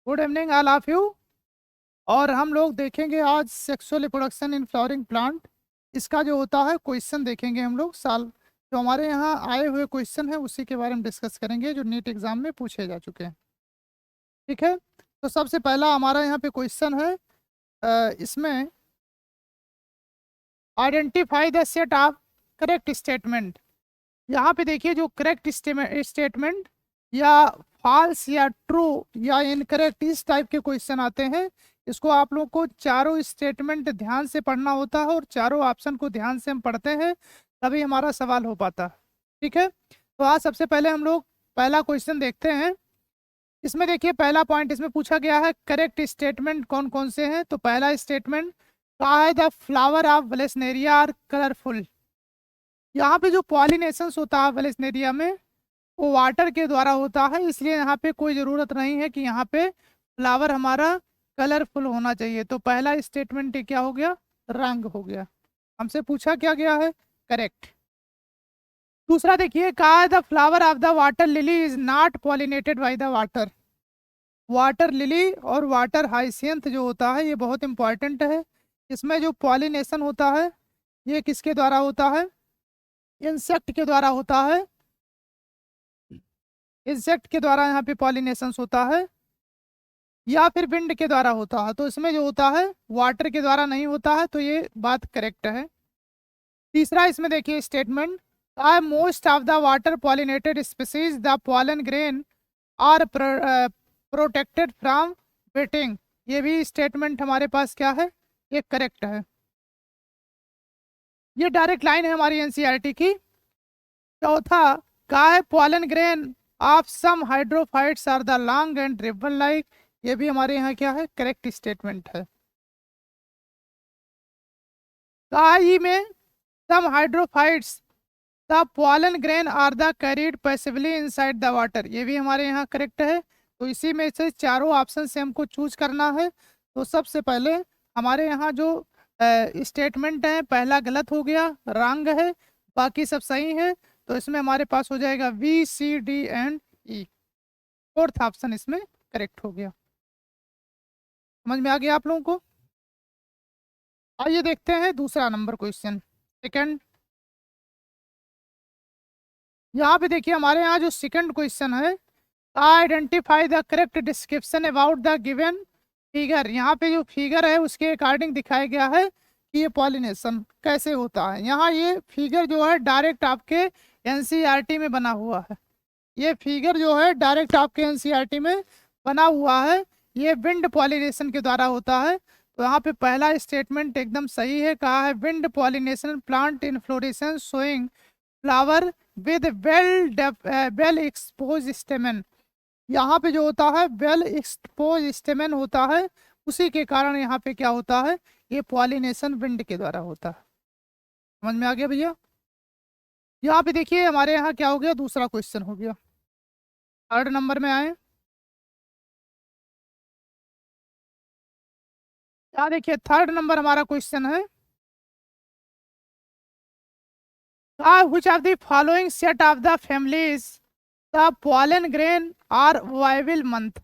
Good evening all of you. और हम लोग देखेंगे आज sexual reproduction in flowering plant. इसका जो होता है क्वेश्चन देखेंगे हम लोग। साल जो हमारे यहाँ आए हुए क्वेश्चन है उसी के बारे में डिस्कस करेंगे जो नीट एग्जाम में पूछे जा चुके हैं। ठीक है, तो सबसे पहला हमारा यहाँ पे क्वेश्चन है, इसमें identify the set of correct statement. यहाँ पे देखिए जो करेक्ट स्टेटमेंट या फॉल्स या ट्रू या इनकरेक्ट इस टाइप के क्वेश्चन आते हैं, इसको आप लोग को चारों स्टेटमेंट ध्यान से पढ़ना होता है और चारों ऑप्शन को ध्यान से हम पढ़ते हैं तभी हमारा सवाल हो पाता है। ठीक है, तो आज सबसे पहले हम लोग पहला क्वेश्चन देखते हैं। इसमें देखिए पहला पॉइंट इसमें पूछा गया है करेक्ट स्टेटमेंट कौन कौन से हैं। तो पहला स्टेटमेंट कहा है the flower of vallisneria are colourful. यहाँ पे जो पॉलिनेशंस होता है वेलेस्नेरिया में वो वाटर के द्वारा होता है, इसलिए यहाँ पे कोई ज़रूरत नहीं है कि यहाँ पे फ्लावर हमारा कलरफुल होना चाहिए। तो पहला स्टेटमेंट क्या हो गया, रंग हो गया। हमसे पूछा क्या गया है, करेक्ट। दूसरा देखिए कहा है the flower of the water lily is not pollinated by the water. Water lily और वाटर हाइसियंथ जो होता है ये बहुत इंपॉर्टेंट है। इसमें जो पॉलिनेशन होता है ये किसके द्वारा होता है, इंसेक्ट के द्वारा होता है। इंसेक्ट के द्वारा यहाँ पे पॉलिनेशन होता है या फिर विंड के द्वारा होता है। तो इसमें जो होता है वाटर के द्वारा नहीं होता है, तो ये बात करेक्ट है। तीसरा इसमें देखिए statement I most of the water pollinated species the pollen grain are protected from wetting. ये भी स्टेटमेंट हमारे पास क्या है, ये करेक्ट है। ये डायरेक्ट लाइन है हमारी एनसीईआरटी की। चौथा का है pollen grain of some hydrophytes are the long and ribbon like. ये भी हमारे यहाँ क्या है, करेक्ट स्टेटमेंट है। काई में some hydrophytes the pollen grain are the carried passively inside the water. ये भी हमारे यहाँ करेक्ट है। तो इसी में से चारों ऑप्शन से हमको चूज करना है। तो सबसे पहले हमारे यहाँ जो स्टेटमेंट है पहला गलत हो गया, रॉन्ग है, बाकी सब सही है। तो इसमें हमारे पास हो जाएगा B C D and E. Fourth option इसमें करेक्ट हो गया। समझ में आ गया आप लोगों को। आइए देखते हैं दूसरा नंबर क्वेश्चन, सेकंड। यहाँ पे देखिए हमारे यहाँ जो सेकंड क्वेश्चन है identify the correct description about the given figure. यहाँ पे जो फिगर है उसके अकॉर्डिंग दिखाया गया है कि ये पॉलिनेशन कैसे होता है। यहाँ ये फिगर जो है डायरेक्ट आपके एनसीईआरटी में बना हुआ है। ये फिगर जो है डायरेक्ट आपके एनसीईआरटी में बना हुआ है। ये विंड पॉलिनेशन के द्वारा होता है। तो यहाँ पे पहला स्टेटमेंट एकदम सही है, कहा है wind pollination plant inflorescence showing flower with well expose स्टेमन। यहाँ पे जो होता है वेल एक्सपोज स्टेमन होता है, उसी के कारण यहाँ पे क्या होता है, ये पॉलिनेशन विंड के द्वारा होता है। समझ में आ गया भैया। यहाँ पे देखिए हमारे यहाँ क्या हो गया, दूसरा क्वेश्चन हो गया। थर्ड नंबर में आए, यहाँ देखिए थर्ड नंबर हमारा क्वेश्चन है which of the following set of the families the pollen grain are viable month।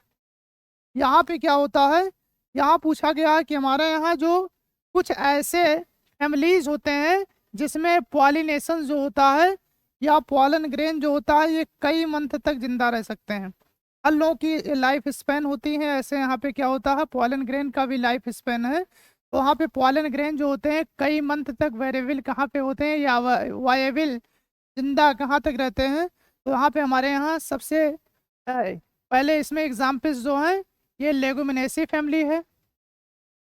यहाँ पे क्या होता है, यहाँ पूछा गया है कि हमारे यहाँ जो कुछ ऐसे फैमिलीज होते हैं जिसमें पॉलिनेशन जो होता है या पॉलन ग्रेन जो होता है ये कई मंथ तक जिंदा रह सकते हैं। हर लोगों की लाइफ स्पेन होती है, ऐसे यहाँ पे क्या होता है पॉलन ग्रेन का भी लाइफ स्पेन है। तो वहाँ पे पॉलन ग्रेन जो होते हैं कई मंथ तक वेरिएबल कहाँ पे होते हैं या वायबल जिंदा कहाँ तक रहते हैं। तो यहाँ पे हमारे यहाँ सबसे पहले इसमें एग्जाम्पल्स जो हैं ये लेगुमिनेसी फैमिली है,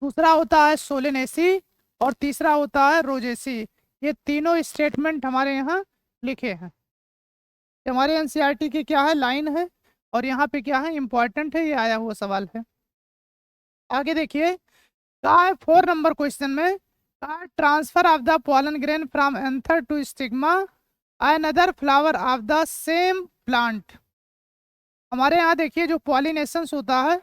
दूसरा होता है सोलेनेसी और तीसरा होता है रोजेसी। ये तीनों स्टेटमेंट हमारे यहाँ लिखे हैं। हमारे एनसीईआरटी की क्या है, लाइन है, और यहाँ पे क्या है, इंपॉर्टेंट है, ये आया हुआ सवाल है। आगे देखिए कहा है 4 नंबर क्वेश्चन में कहा transfer of the pollen grain from anther to stigma another flower of the same plant. हमारे यहाँ देखिए जो पॉलिनेशन होता है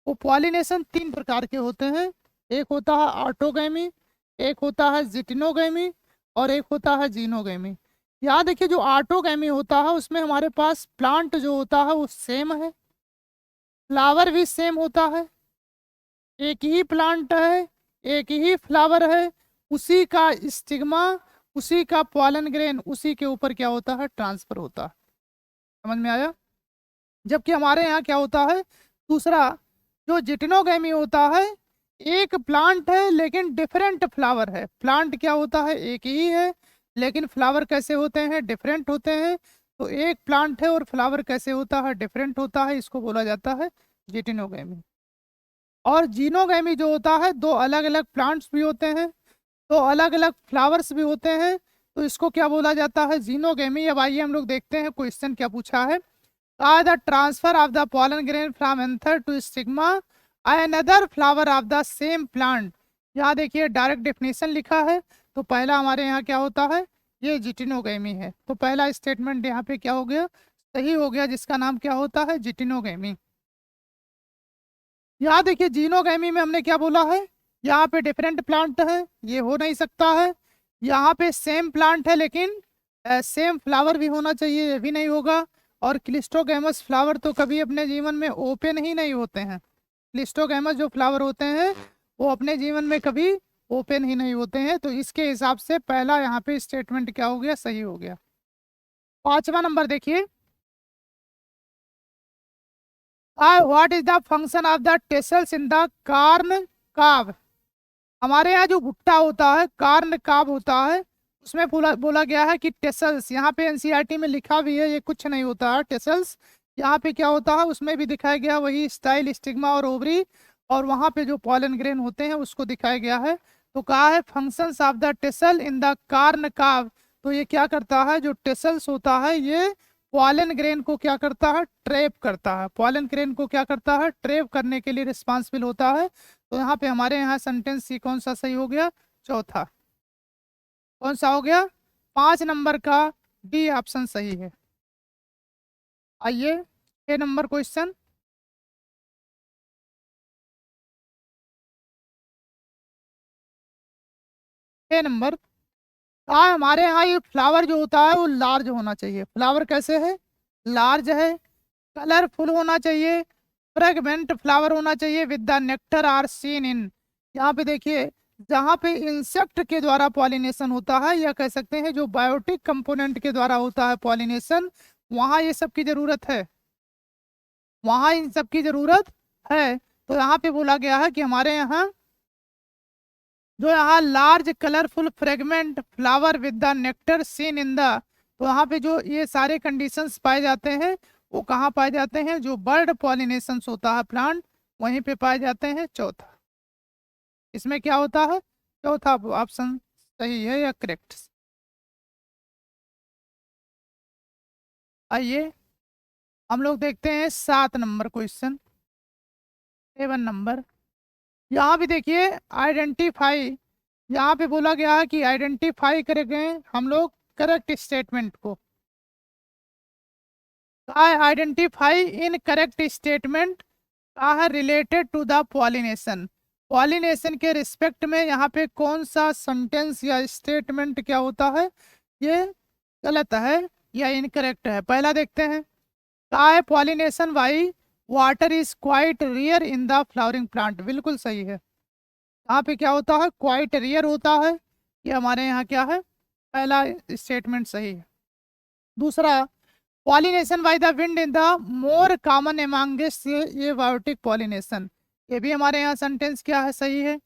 वो पॉलिनेशन 3 प्रकार के होते हैं। एक होता है ऑटोगैमी, एक होता है जिटिनोगैमी और एक होता है जीनोगैमी। यहाँ देखिए जो ऑटोगैमी होता है उसमें हमारे पास प्लांट जो होता है वो सेम है, फ्लावर भी सेम होता है, एक ही प्लांट है, एक ही फ्लावर है, उसी का स्टिग्मा, उसी का पॉलन ग्रेन उसी के ऊपर क्या होता है, ट्रांसफर होता है। समझ में आया? जबकि हमारे यहाँ क्या होता है, दूसरा जो जिटेनोगेमी होता है, एक प्लांट है लेकिन डिफरेंट फ्लावर है। प्लांट क्या होता है, एक ही है, लेकिन फ्लावर कैसे होते हैं, डिफरेंट होते हैं। तो एक प्लांट है और फ्लावर कैसे होता है, डिफरेंट होता है, इसको बोला जाता है जिटेनोगेमी। और जीनोगेमी जो होता है, दो अलग अलग प्लांट्स भी होते हैं, दो अलग अलग फ्लावर्स भी होते हैं, तो इसको क्या बोला जाता है, जीनोगेमी। अब आइए हम लोग देखते हैं क्वेश्चन क्या पूछा है। The transfer of the pollen grain from anther to stigma another flower of the same plant. यहाँ देखिए डायरेक्ट डेफिनेशन लिखा है, तो पहला हमारे यहाँ क्या होता है, ये जिटेनोगेमी है। तो पहला स्टेटमेंट यहाँ पे क्या हो गया, सही हो गया, जिसका नाम क्या होता है, जिटेनोगेमी। यहाँ देखिए जीनोगेमी में हमने क्या बोला है, यहाँ पे डिफरेंट प्लांट है, ये हो नहीं सकता है। यहाँ पे सेम प्लांट है लेकिन सेम फ्लावर भी होना चाहिए, ये भी नहीं होगा। और क्लिस्टोगेमस फ्लावर तो कभी अपने जीवन में ओपन ही नहीं होते हैं। क्लिस्टोगेमस जो फ्लावर होते हैं वो अपने जीवन में कभी ओपन ही नहीं होते हैं। तो इसके हिसाब से पहला यहाँ पे स्टेटमेंट क्या हो गया, सही हो गया। 5वां नंबर देखिए, what is the function of the tassels in the corn काव। हमारे यहाँ जो भुट्टा होता है, कार्न काव होता है, उसमें बोला गया है कि टेसल्स, यहाँ पे एनसीईआरटी में लिखा भी है, ये कुछ नहीं होता है टेसल्स। यहाँ पे क्या होता है, उसमें भी दिखाया गया वही स्टाइल, स्टिग्मा और ओवरी, और वहाँ पे जो पॉलन ग्रेन होते हैं उसको दिखाया गया है। तो कहा है functions of the tassel in the corn काव। तो ये क्या करता है, जो टेसल्स होता है ये पॉलन ग्रेन को क्या करता है, ट्रैप करता है। पॉलन ग्रेन को क्या करता है, ट्रैप करने के लिए रिस्पॉन्सिबल होता है। तो यहाँ पे हमारे यहाँ सेंटेंस सी कौन सा सही हो गया, चौथा। कौन सा हो गया, 5 नंबर का डी ऑप्शन सही है। आइए 6 नंबर क्वेश्चन। नंबर हमारे यहाँ ये फ्लावर जो होता है वो लार्ज होना चाहिए। फ्लावर कैसे है, लार्ज है, कलरफुल होना चाहिए, फ्रेगमेंट फ्लावर होना चाहिए with the nectar are seen in. यहाँ पे देखिए, जहाँ पे इंसेक्ट के द्वारा पॉलिनेशन होता है, या कह सकते हैं जो बायोटिक कंपोनेंट के द्वारा होता है पॉलिनेशन, वहाँ ये सब की जरूरत है, वहाँ इन सब की जरूरत है। तो यहाँ पे बोला गया है कि हमारे यहाँ जो यहाँ large colourful fragment flower with the nectar seen in the, तो यहाँ पे जो ये सारे कंडीशंस पाए जाते हैं वो कहाँ पाए जाते हैं, जो बर्ड पॉलिनेशन होता है प्लांट, वहीं पे पाए जाते हैं। चौथा, इसमें क्या होता है, चौथा ऑप्शन सही है या करेक्ट। आइए हम लोग देखते हैं 7 नंबर क्वेश्चन। 7 नंबर, यहाँ भी देखिए आइडेंटिफाई, यहाँ पे बोला गया है कि आइडेंटिफाई करेंगे हम लोग करेक्ट स्टेटमेंट को। आइडेंटिफाई इन करेक्ट स्टेटमेंट का है related to the pollination. Pollination के रिस्पेक्ट में यहाँ पे कौन सा सेंटेंस या स्टेटमेंट क्या होता है, ये गलत है या इनकरेक्ट है। पहला देखते हैं, कहा है pollination by water is quite rear in the flowering plant. बिल्कुल सही है, यहाँ पे क्या होता है, क्वाइट रियर होता है, ये हमारे यहाँ क्या है, पहला स्टेटमेंट सही है। दूसरा, pollination by the wind in the more common amongst ये बायोटिक पॉलिनेशन, ये भी हमारे यहाँ सेंटेंस क्या है, सही है।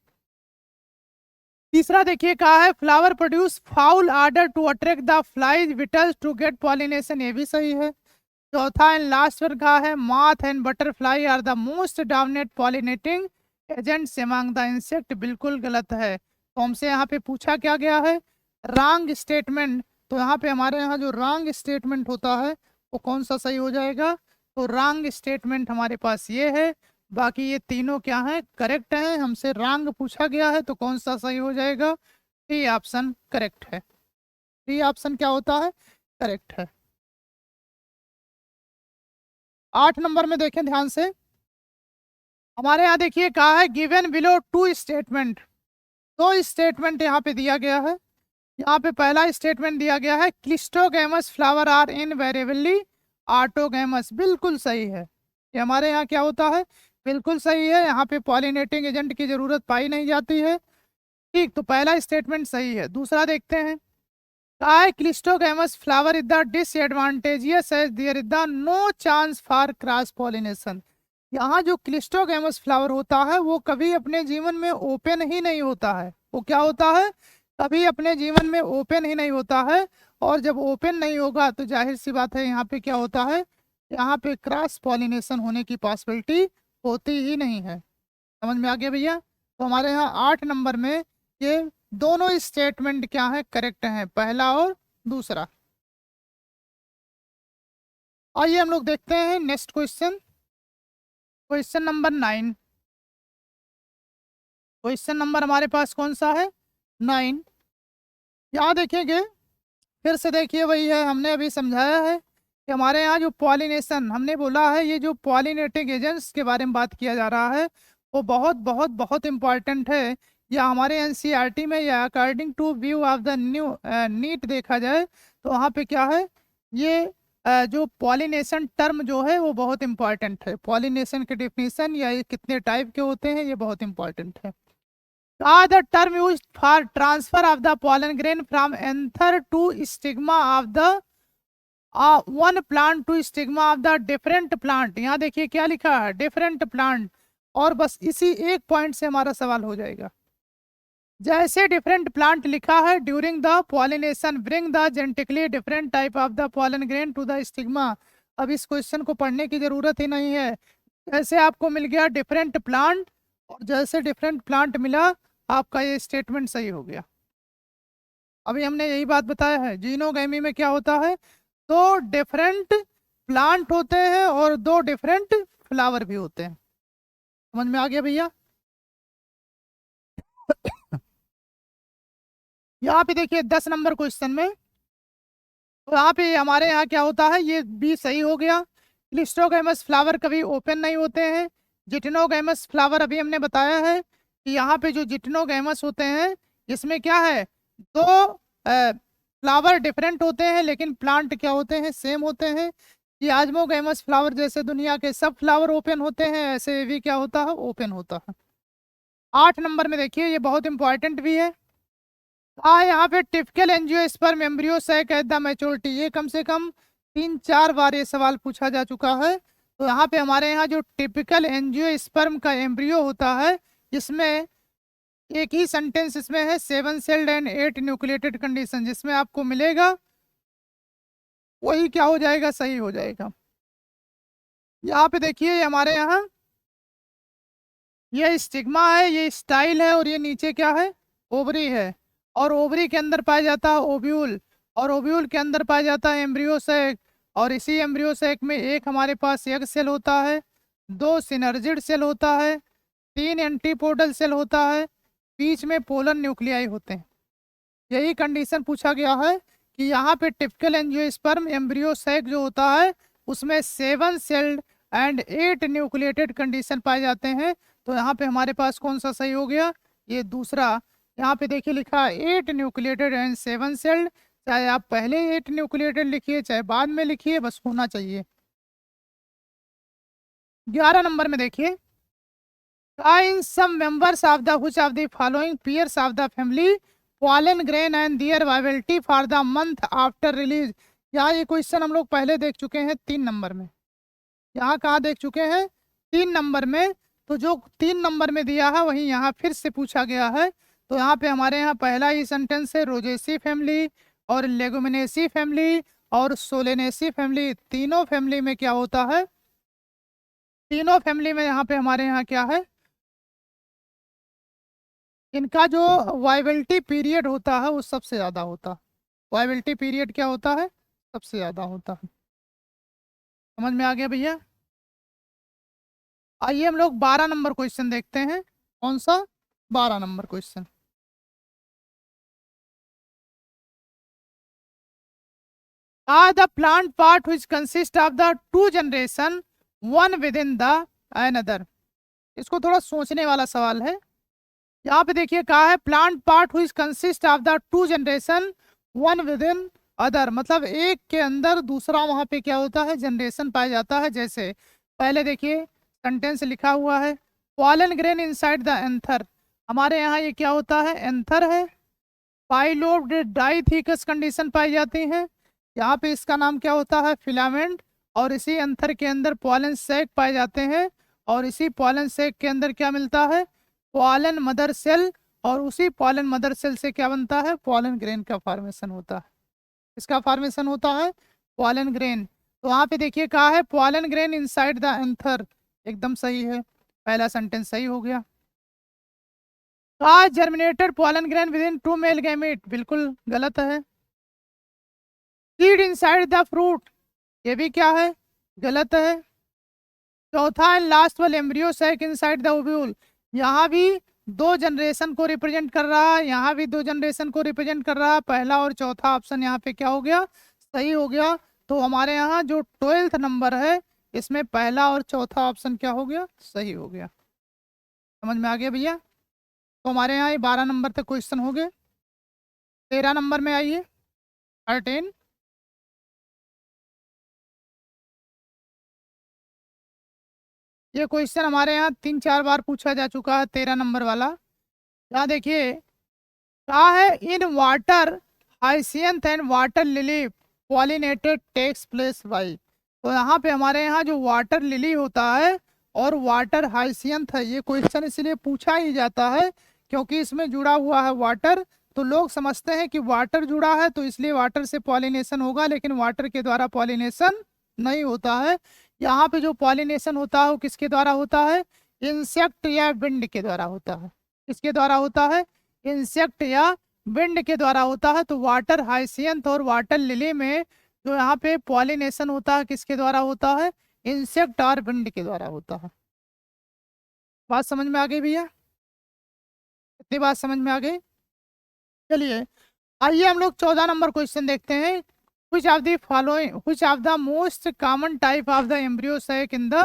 तीसरा देखिए, कहा है flower produce foul order to attract the flies beetles to get pollination, ये भी सही है। चौथा एंड लास्ट वन कहा है moth and butterfly are the most dominant pollinating agents among the insect, बिल्कुल गलत है। तो हमसे यहाँ पे पूछा क्या गया है, रॉन्ग स्टेटमेंट। तो यहाँ पे हमारे यहाँ जो रॉन्ग स्टेटमेंट होता है वो कौन सा सही हो जाएगा, तो रॉन्ग स्टेटमेंट हमारे पास ये है। बाकी ये तीनों क्या है, करेक्ट है। हमसे रॉन्ग पूछा गया है तो कौन सा सही हो जाएगा, डी ऑप्शन करेक्ट है। डी ऑप्शन क्या होता है, करेक्ट है। 8 नंबर में देखें ध्यान से, हमारे यहाँ देखिए कहा है गिवन बिलो 2 स्टेटमेंट। 2 स्टेटमेंट यहाँ पे दिया गया है। यहाँ पे पहला स्टेटमेंट दिया गया है क्लिस्टोगैमस फ्लावर आर इनवेरिएबली ऑटोगैमस, बिल्कुल सही है। ये हमारे यहाँ क्या होता है, बिल्कुल सही है, यहाँ पे पॉलिनेटिंग एजेंट की जरूरत पाई नहीं जाती है। ठीक, तो पहला स्टेटमेंट सही है। दूसरा देखते हैं, cleistogamous flower is the disadvantageous as there is the no chance for cross pollination. यहाँ जो क्लिस्टोगैमस फ्लावर होता है वो कभी अपने जीवन में ओपन ही नहीं होता है। वो क्या होता है, कभी अपने जीवन में ओपन ही नहीं होता है। और जब ओपन नहीं होगा तो जाहिर सी बात है यहाँ पे क्या होता है, यहाँ पे क्रॉस पॉलिनेशन होने की पॉसिबिलिटी होती ही नहीं है। समझ में आ गया भैया? तो हमारे यहाँ 8 नंबर में ये दोनों स्टेटमेंट क्या है, करेक्ट हैं, पहला और दूसरा। आइए हम लोग देखते हैं next question, question number 9। Question number हमारे पास कौन सा है, 9। यहाँ देखेंगे, फिर से देखिए, वही है हमने अभी समझाया है कि हमारे यहाँ जो पॉलिनेशन हमने बोला है, ये जो पॉलिनेटिंग एजेंट्स के बारे में बात किया जा रहा है वो बहुत बहुत बहुत इंपॉर्टेंट है। या हमारे एनसीईआरटी में या according to view of the new NEET देखा जाए तो वहाँ पे क्या है, ये जो पॉलिनेशन टर्म जो है वो बहुत इंपॉर्टेंट है। पॉलिनेशन के डिफिनीशन या ये कितने टाइप के होते हैं ये बहुत इंपॉर्टेंट है। The term used for transfer of the pollen grain from anther to stigma of the one plant to stigma of the different plant। यहाँ देखिए क्या लिखा है, डिफरेंट प्लांट। और बस इसी एक पॉइंट से हमारा सवाल हो जाएगा। जैसे डिफरेंट प्लांट लिखा है, during the pollination bring the genetically different type of the pollen grain to the stigma. अब इस क्वेश्चन को पढ़ने की जरूरत ही नहीं है। जैसे आपको मिल गया डिफरेंट प्लांट, और जैसे डिफरेंट प्लांट मिला आपका ये स्टेटमेंट सही हो गया। अभी हमने यही बात बताया है, जीनोगैमी में क्या होता है, दो डिफरेंट प्लांट होते हैं और दो डिफरेंट फ्लावर भी होते हैं। समझ में आ गया भैया? यहाँ पे देखिए 10 नंबर क्वेश्चन में, तो यहाँ पे हमारे यहाँ क्या होता है, ये भी सही हो गया। क्लिस्टोगैमस फ्लावर कभी ओपन नहीं होते हैं। जिटनोगैमस फ्लावर अभी हमने बताया है कि यहाँ पे जो जिटनोगैमस होते हैं इसमें क्या है, दो फ्लावर डिफरेंट होते हैं लेकिन प्लांट क्या होते हैं, सेम होते हैं। ये आजमोगैमस फ्लावर जैसे दुनिया के सब फ्लावर ओपन होते हैं, ऐसे ये भी क्या होता है, ओपन होता है। 8 नंबर में देखिए, ये बहुत इंपॉर्टेंट भी है। यहाँ पे typical angiosperm embryo sac at the maturity, ये कम से कम 3-4 बार ये सवाल पूछा जा चुका है। तो यहाँ पे हमारे यहाँ जो टिपिकल एंजियोस्पर्म का एम्ब्रियो होता है, इसमें एक ही सेंटेंस इसमें है 7 सेल्ड एंड 8 न्यूक्लिएटेड कंडीशन, जिसमें आपको मिलेगा वही क्या हो जाएगा, सही हो जाएगा। यहाँ पे देखिए हमारे यहाँ ये स्टिग्मा है, ये स्टाइल है, और ये नीचे क्या है, ओवरी है। और ओवरी के अंदर पाया जाता है ओव्यूल, और ओव्यूल के अंदर पाया जाता है एम्ब्रियो सैक। और इसी एम्ब्रियो सैक में एक हमारे पास एग सेल होता है, 2 सिनर्जिड सेल होता है, 3 एंटीपोडल सेल होता है, बीच में पोलन न्यूक्लियाई होते हैं। यही कंडीशन पूछा गया है कि यहाँ पे टिपिकल एंजियोस्पर्म एम्ब्रियो सैक जो होता है उसमें 7 सेल्ड एंड 8 न्यूक्लिएटेड कंडीशन पाए जाते हैं। तो यहाँ पे हमारे पास कौन सा सही हो गया, ये दूसरा। यहाँ पे देखिए लिखा है 8 न्यूक्लिएटेड एंड 7 सेल्ड, चाहे आप पहले 8 न्यूक्लिएटेड लिखिए चाहे बाद में लिखिए, बस होना चाहिए। 11 नंबर में देखिए, in some members of the which of the following pairs of the family pollen grain and their viability for the month after release। यहाँ ये क्वेश्चन हम लोग पहले देख चुके हैं 3 नंबर में। यहाँ कहाँ देख चुके हैं, 3 नंबर में। तो जो 3 नंबर में दिया है वही यहाँ फिर से पूछा गया है। तो यहाँ पे हमारे यहाँ पहला ही सेंटेंस है, रोजेसी फैमिली और लेगुमिनेसी फैमिली और सोलेनेसी फैमिली, तीनों फैमिली में क्या होता है, तीनों फैमिली में यहाँ पे हमारे यहाँ क्या है, इनका जो वाइबिलिटी पीरियड होता है वो सबसे ज़्यादा होता है। वाइबिलिटी पीरियड क्या होता है, सबसे ज़्यादा होता है। समझ में आ गया भैया? आइए हम लोग 12 नंबर क्वेश्चन देखते हैं। कौन सा, 12 number question. The plant part which consist of the 2 generation one with in the another. इसको थोड़ा सोचने वाला सवाल है। यहाँ पे देखिए कहा है प्लांट पार्ट हुई consist of the 2 generation one with in other, मतलब एक के अंदर दूसरा वहां पे क्या होता है, जनरेशन पाया जाता है। जैसे पहले देखिए सेंटेंस लिखा हुआ है, pollen grain inside the anther. हमारे यहाँ ये क्या होता है, एंथर है। पाइलोब्ड डाइथिकस कंडीशन पाई जाती है। यहाँ पे इसका नाम क्या होता है, फिलामेंट। और इसी एंथर के अंदर पॉलन सैक पाए जाते हैं। और इसी पॉलन सैक के अंदर क्या मिलता है, पॉलन मदर सेल। और उसी पॉलन मदर सेल से क्या बनता है, पॉलन ग्रेन का फॉर्मेशन होता है। इसका फॉर्मेशन होता है पॉलन ग्रेन। तो वहां पे देखिए कहा है pollen grain inside the anther, एकदम सही है, पहला सेंटेंस सही हो गया। कहा germinated pollen grain with in 2 male gamete, बिल्कुल गलत है। सीड इनसाइड द फ्रूट, ये भी क्या है, गलत है। चौथा and last wall embryo sac inside the ovule, यहाँ भी 2 जनरेशन को रिप्रेजेंट कर रहा है, यहाँ भी 2 जनरेशन को रिप्रेजेंट कर रहा है। पहला और चौथा ऑप्शन यहाँ पे क्या हो गया, सही हो गया। तो हमारे यहाँ जो 12th नंबर है इसमें पहला और चौथा ऑप्शन क्या हो गया, सही हो गया। समझ में आ गया भैया। तो हमारे यहाँ ये 12 नंबर तक क्वेश्चन हो गए। 13 नंबर में आइए, 13। ये क्वेश्चन हमारे यहाँ 3-4 बार पूछा जा चुका है, 13 नंबर वाला। यहाँ देखिए क्या है, in water hyacinth and water lily pollinated takes place by. तो यहाँ पे हमारे यहाँ जो वाटर लिली होता है और वाटर हाइसियंथ है, ये क्वेश्चन इसलिए पूछा ही जाता है क्योंकि इसमें जुड़ा हुआ है वाटर। तो लोग समझते हैं कि वाटर जुड़ा है तो इसलिए वाटर से पॉलिनेशन होगा, लेकिन वाटर के द्वारा पॉलिनेशन नहीं होता है। यहाँ पे जो पॉलिनेशन होता है वो किसके द्वारा होता है, इंसेक्ट या विंड के द्वारा होता है। किसके द्वारा होता है, इंसेक्ट या विंड के द्वारा होता है। तो वाटर हाइसियंथ और वाटर लिली में जो यहाँ पे पॉलिनेशन होता है किसके द्वारा होता है, इंसेक्ट और विंड के द्वारा होता है। बात समझ में आ गई भैया, इतनी बात समझ में आ गई। चलिए आइए हम लोग 14 नंबर क्वेश्चन देखते हैं। which of the following which of the most common type of the embryo sac in the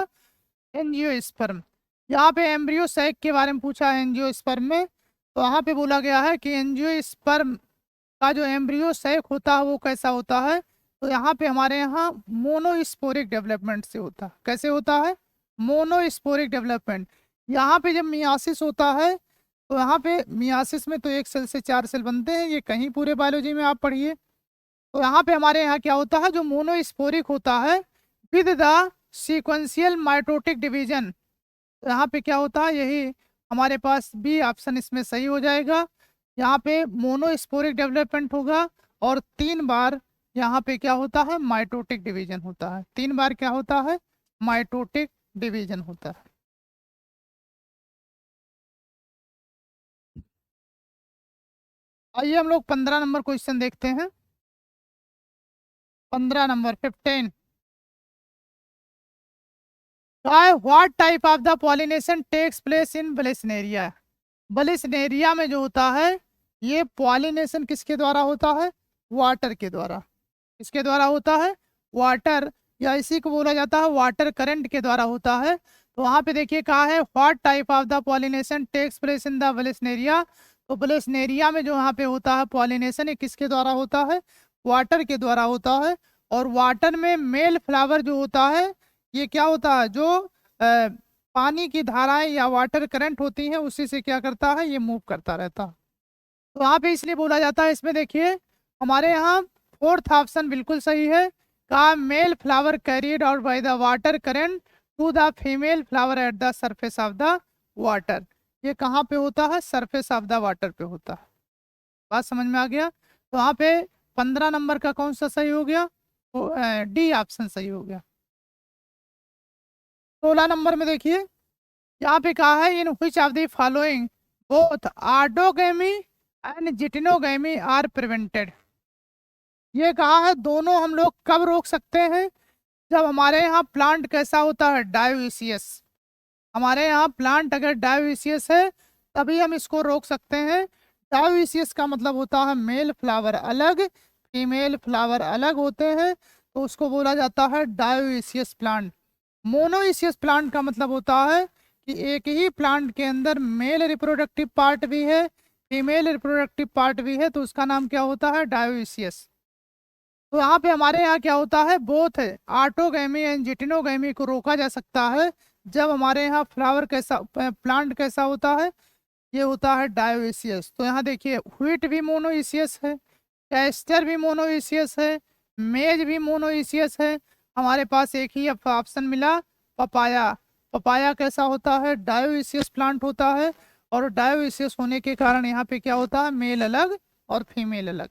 angiosperm. यहाँ पे एम्ब्रियो सैक के बारे में पूछा है एंजियोस्पर्म में। तो यहाँ पे बोला गया है कि एंजियोस्पर्म का जो एम्ब्रियो सैक होता है वो कैसा होता है। तो यहाँ पे हमारे यहाँ मोनोस्पोरिक डेवलपमेंट से होता है। कैसे होता है, मोनोस्पोरिक डेवलपमेंट। यहाँ पे जब मियासिस होता है तो यहाँ पे मियासिस में तो 1 सेल से 4 सेल बनते हैं, ये कहीं पूरे बायोलॉजी में आप पढ़िए। तो यहाँ पे हमारे यहाँ क्या होता है, जो मोनोस्पोरिक होता है with the sequential mitotic division. तो यहाँ पे क्या होता है, यही हमारे पास बी ऑप्शन इसमें सही हो जाएगा। यहाँ पे मोनोस्पोरिक डेवलपमेंट होगा और 3 बार यहाँ पे क्या होता है, माइटोटिक डिवीजन होता है। 3 बार क्या होता है, माइटोटिक डिवीजन होता है। आइए हम लोग 15 नंबर क्वेश्चन देखते हैं। 15 number 15, what type of the pollination takes place in vallisneria. Vallisneria में जो होता है ये पॉलिनेशन किसके द्वारा होता है, वाटर के द्वारा। किसके द्वारा होता है, वाटर, या इसी को बोला जाता है वाटर करंट के द्वारा होता है। तो वहां पे देखिए कहा है what type of the pollination takes place in the vallisneria. तो ब्लेसनेरिया में जो यहाँ पे होता है पॉलिनेशन, ये किसके द्वारा होता है, वाटर के द्वारा होता है। और वाटर में मेल फ्लावर जो होता है ये क्या होता है, जो पानी की धाराएं या वाटर करंट होती हैं उसी से क्या करता है, ये मूव करता रहता है। तो यहाँ पे इसलिए बोला जाता है, इसमें देखिए हमारे यहाँ 4th ऑप्शन बिल्कुल सही है। का male flower carried out by the water current to the female flower at the surface of the water. ये कहाँ पे होता है, सरफेस ऑफ द वाटर पे होता है। बात समझ में आ गया। तो यहाँ पे 15 नंबर का कौन सा सही हो गया, डी ऑप्शन सही हो गया। 16 नंबर में देखिए यहाँ पे कहा है in which of the following both autogamy and geitonogamy are prevented. ये कहा है दोनों हम लोग कब रोक सकते हैं, जब हमारे यहाँ प्लांट कैसा होता है, डायोइसियस। हमारे यहाँ प्लांट अगर डायोइसियस है तभी हम इसको रोक सकते हैं। डायोइसियस का मतलब होता है मेल फ्लावर अलग फीमेल फ्लावर अलग होते हैं, तो उसको बोला जाता है डायोइसियस प्लांट। मोनोइसियस प्लांट का मतलब होता है कि एक ही प्लांट के अंदर मेल रिप्रोडक्टिव पार्ट भी है फीमेल रिप्रोडक्टिव पार्ट भी है, तो उसका नाम क्या होता है, डायोइसियस। तो यहाँ पे हमारे यहाँ क्या होता है, बोथ है ऑटोगैमी एंड जिटिनोगैमी को रोका जा सकता है जब हमारे यहाँ फ्लावर कैसा, प्लांट कैसा होता है, ये होता है डायोइसियस। तो यहाँ देखिए व्हीट भी मोनोइसियस है, कैस्टर भी मोनोइसियस है, मेज भी मोनोइसियस है। हमारे पास एक ही ऑप्शन मिला, पपाया। पपाया कैसा होता है, डायोइसियस प्लांट होता है, और डायोइसियस होने के कारण यहाँ पे क्या होता है, मेल अलग और फीमेल अलग।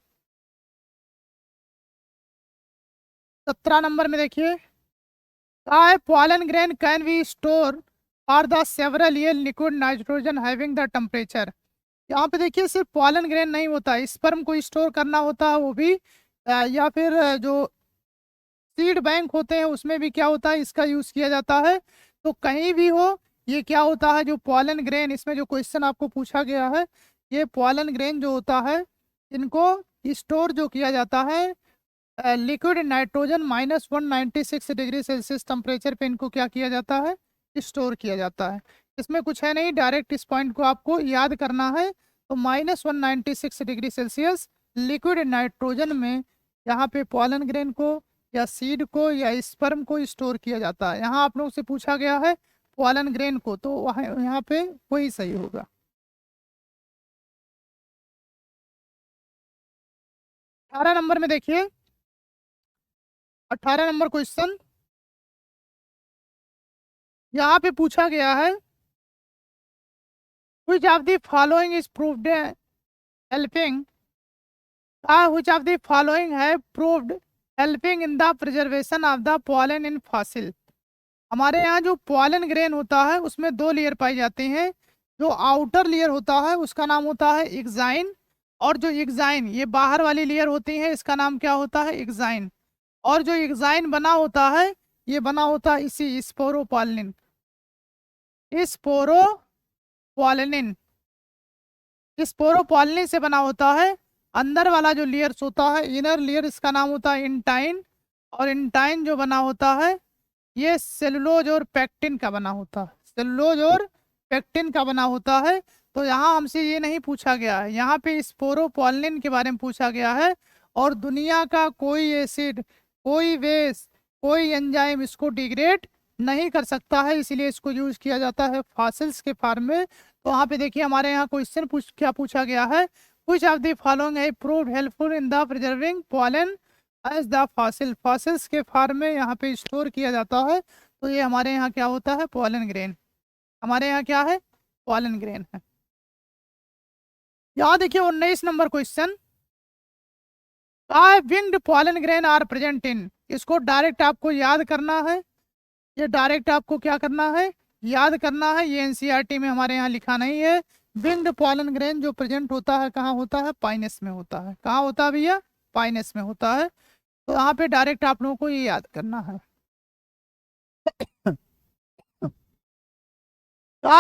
17 नंबर में देखिए, कहा है pollen grain can be store for the several year liquid nitrogen having the temperature. यहाँ पे देखिए सिर्फ पॉलन ग्रेन नहीं होता, स्पर्म को स्टोर करना होता है वो भी, या फिर जो सीड बैंक होते हैं उसमें भी क्या होता है, इसका यूज किया जाता है। तो कहीं भी हो, ये क्या होता है, जो पॉलन ग्रेन, इसमें जो क्वेश्चन आपको पूछा गया है, ये पॉलन ग्रेन जो होता है इनको स्टोर जो किया जाता है liquid nitrogen -196 degree Celsius temperature पे इनको क्या किया जाता है, स्टोर किया जाता है। इसमें कुछ है नहीं, डायरेक्ट इस पॉइंट को आपको याद करना है। तो -196 डिग्री सेल्सियस लिक्विड नाइट्रोजन में यहाँ पे पॉलन ग्रेन को या सीड को या स्पर्म को स्टोर किया जाता है। यहाँ आप लोगों से पूछा गया है पॉलन ग्रेन को, तो वहाँ यहाँ पे वही सही होगा। 18 नंबर में देखिए, 18 नंबर क्वेश्चन यहाँ पे पूछा गया है, which of the following is proved helping, which of the following have proved helping in the preservation of the pollen in fossil। हमारे यहाँ जो पॉलन ग्रेन होता है उसमें दो लेयर पाई जाती हैं। जो आउटर लेयर होता है उसका नाम होता है एक्साइन, और जो एक्साइन ये बाहर वाली लेयर होती है इसका नाम क्या होता है, एक्साइन। और जो एक्साइन बना होता है ये बना होता है इसी स्पोरोपॉलिन, स्पोरोपॉलिन, स्पोरोपॉलिन से बना होता है। अंदर वाला जो लेयर्स होता है, इनर लेयर, इसका नाम होता है इंटाइन, और इंटाइन जो बना होता है ये सेलुलोज और पेक्टिन का बना होता है, सेलुलोज और पेक्टिन का बना होता है। तो यहाँ हमसे ये नहीं पूछा गया है, यहाँ पे स्पोरोपॉलिन के बारे में पूछा गया है। और दुनिया का कोई एसिड, कोई बेस, कोई एंजाइम इसको डिग्रेड नहीं कर सकता है, इसीलिए इसको यूज किया जाता है फॉसिल्स के फार्म में। तो वहाँ पे देखिए हमारे यहाँ क्वेश्चन क्या पूछा गया है, which of the following है proved helpful in the preserving pollen as the fossil। Fossils के फार्म में यहाँ पे स्टोर किया जाता है। तो ये हमारे यहाँ क्या होता है, पॉलन ग्रेन। हमारे यहाँ क्या है, पॉलन ग्रेन है। यहाँ देखिए 19 number question, winged pollen grain are present in. इसको डायरेक्ट आपको याद करना है, ये डायरेक्ट आपको क्या करना है, याद करना है। ये एनसीईआरटी में हमारे यहाँ लिखा नहीं है। विंग्ड पॉलन ग्रेन जो प्रेजेंट होता है कहाँ होता है, पाइनस में होता है। कहाँ होता है भैया, पाइनस में होता है। तो यहाँ पे डायरेक्ट आप लोगों को ये याद करना है।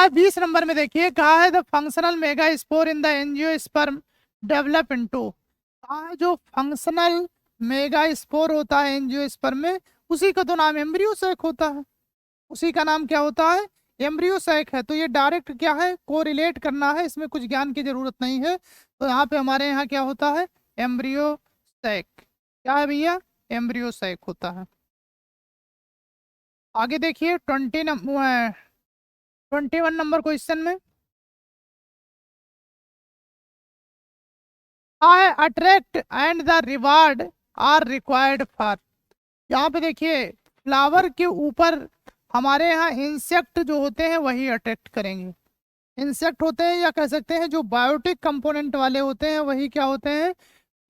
20 नंबर में देखिए, कहा है the functional mega spore in the angiosperm develop into. कहा है जो फंक्शनल मेगा स्पोर होता है एंजियोस्पर्म में, उसी का तो नाम एम्ब्रियोसैक होता है, उसी का नाम क्या होता है, एम्ब्रियोसैक है। तो ये डायरेक्ट क्या है, कोरिलेट करना है, इसमें कुछ ज्ञान की जरूरत नहीं है। तो यहाँ पे हमारे यहाँ क्या होता है, एम्ब्रियोसैक। क्या है भैया, एम्ब्रियोसैक होता है। आगे देखिए 21 नंबर क्वेश्चन में, I attract and the reward are required for. यहाँ पे देखिए फ्लावर के ऊपर हमारे यहाँ इंसेक्ट जो होते हैं वही अट्रैक्ट करेंगे। इंसेक्ट होते हैं या कह सकते हैं जो बायोटिक कंपोनेंट वाले होते हैं वही क्या होते हैं,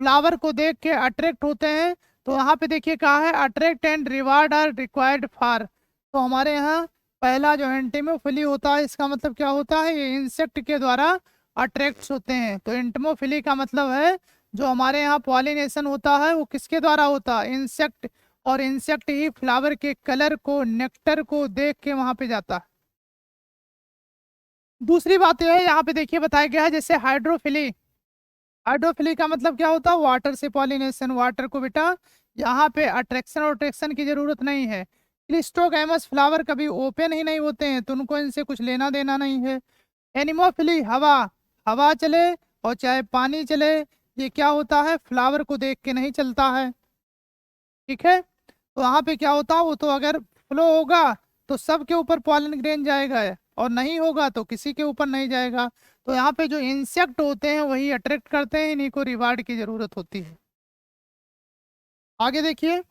फ्लावर को देख के अट्रैक्ट होते हैं। तो यहाँ पे देखिए कहा है attract and reward are required for. तो हमारे यहाँ पहला जो एंटिमोफिली होता है, इसका मतलब क्या होता है, ये इंसेक्ट के द्वारा अट्रैक्ट होते हैं। तो एंटिमोफिली का मतलब है जो हमारे यहाँ पॉलिनेशन होता है वो किसके द्वारा होता है, इंसेक्ट। और इंसेक्ट ही फ्लावर के कलर को, नेक्टर को देख के वहां पे जाता है। दूसरी बात यह है, यहाँ पे देखिए बताया गया है जैसे हाइड्रोफिली। हाइड्रोफिली का मतलब क्या होता है, वाटर से पॉलिनेशन। वाटर को बेटा यहाँ पे अट्रैक्शन और अट्रैक्शन की जरूरत नहीं है। क्लिस्टोगैमस फ्लावर कभी ओपन ही नहीं होते हैं, तो उनको इनसे कुछ लेना देना नहीं है। एनिमोफिली हवा, हवा चले और चाहे पानी चले, ये क्या होता है, फ्लावर को देख के नहीं चलता है। ठीक है, तो यहाँ पे क्या होता है, वो तो अगर फ्लो होगा तो सबके ऊपर पॉलन ग्रेन जाएगा, और नहीं होगा तो किसी के ऊपर नहीं जाएगा। तो यहाँ पे जो इंसेक्ट होते हैं वही अट्रैक्ट करते हैं, इन्हीं को रिवार्ड की जरूरत होती है। आगे देखिए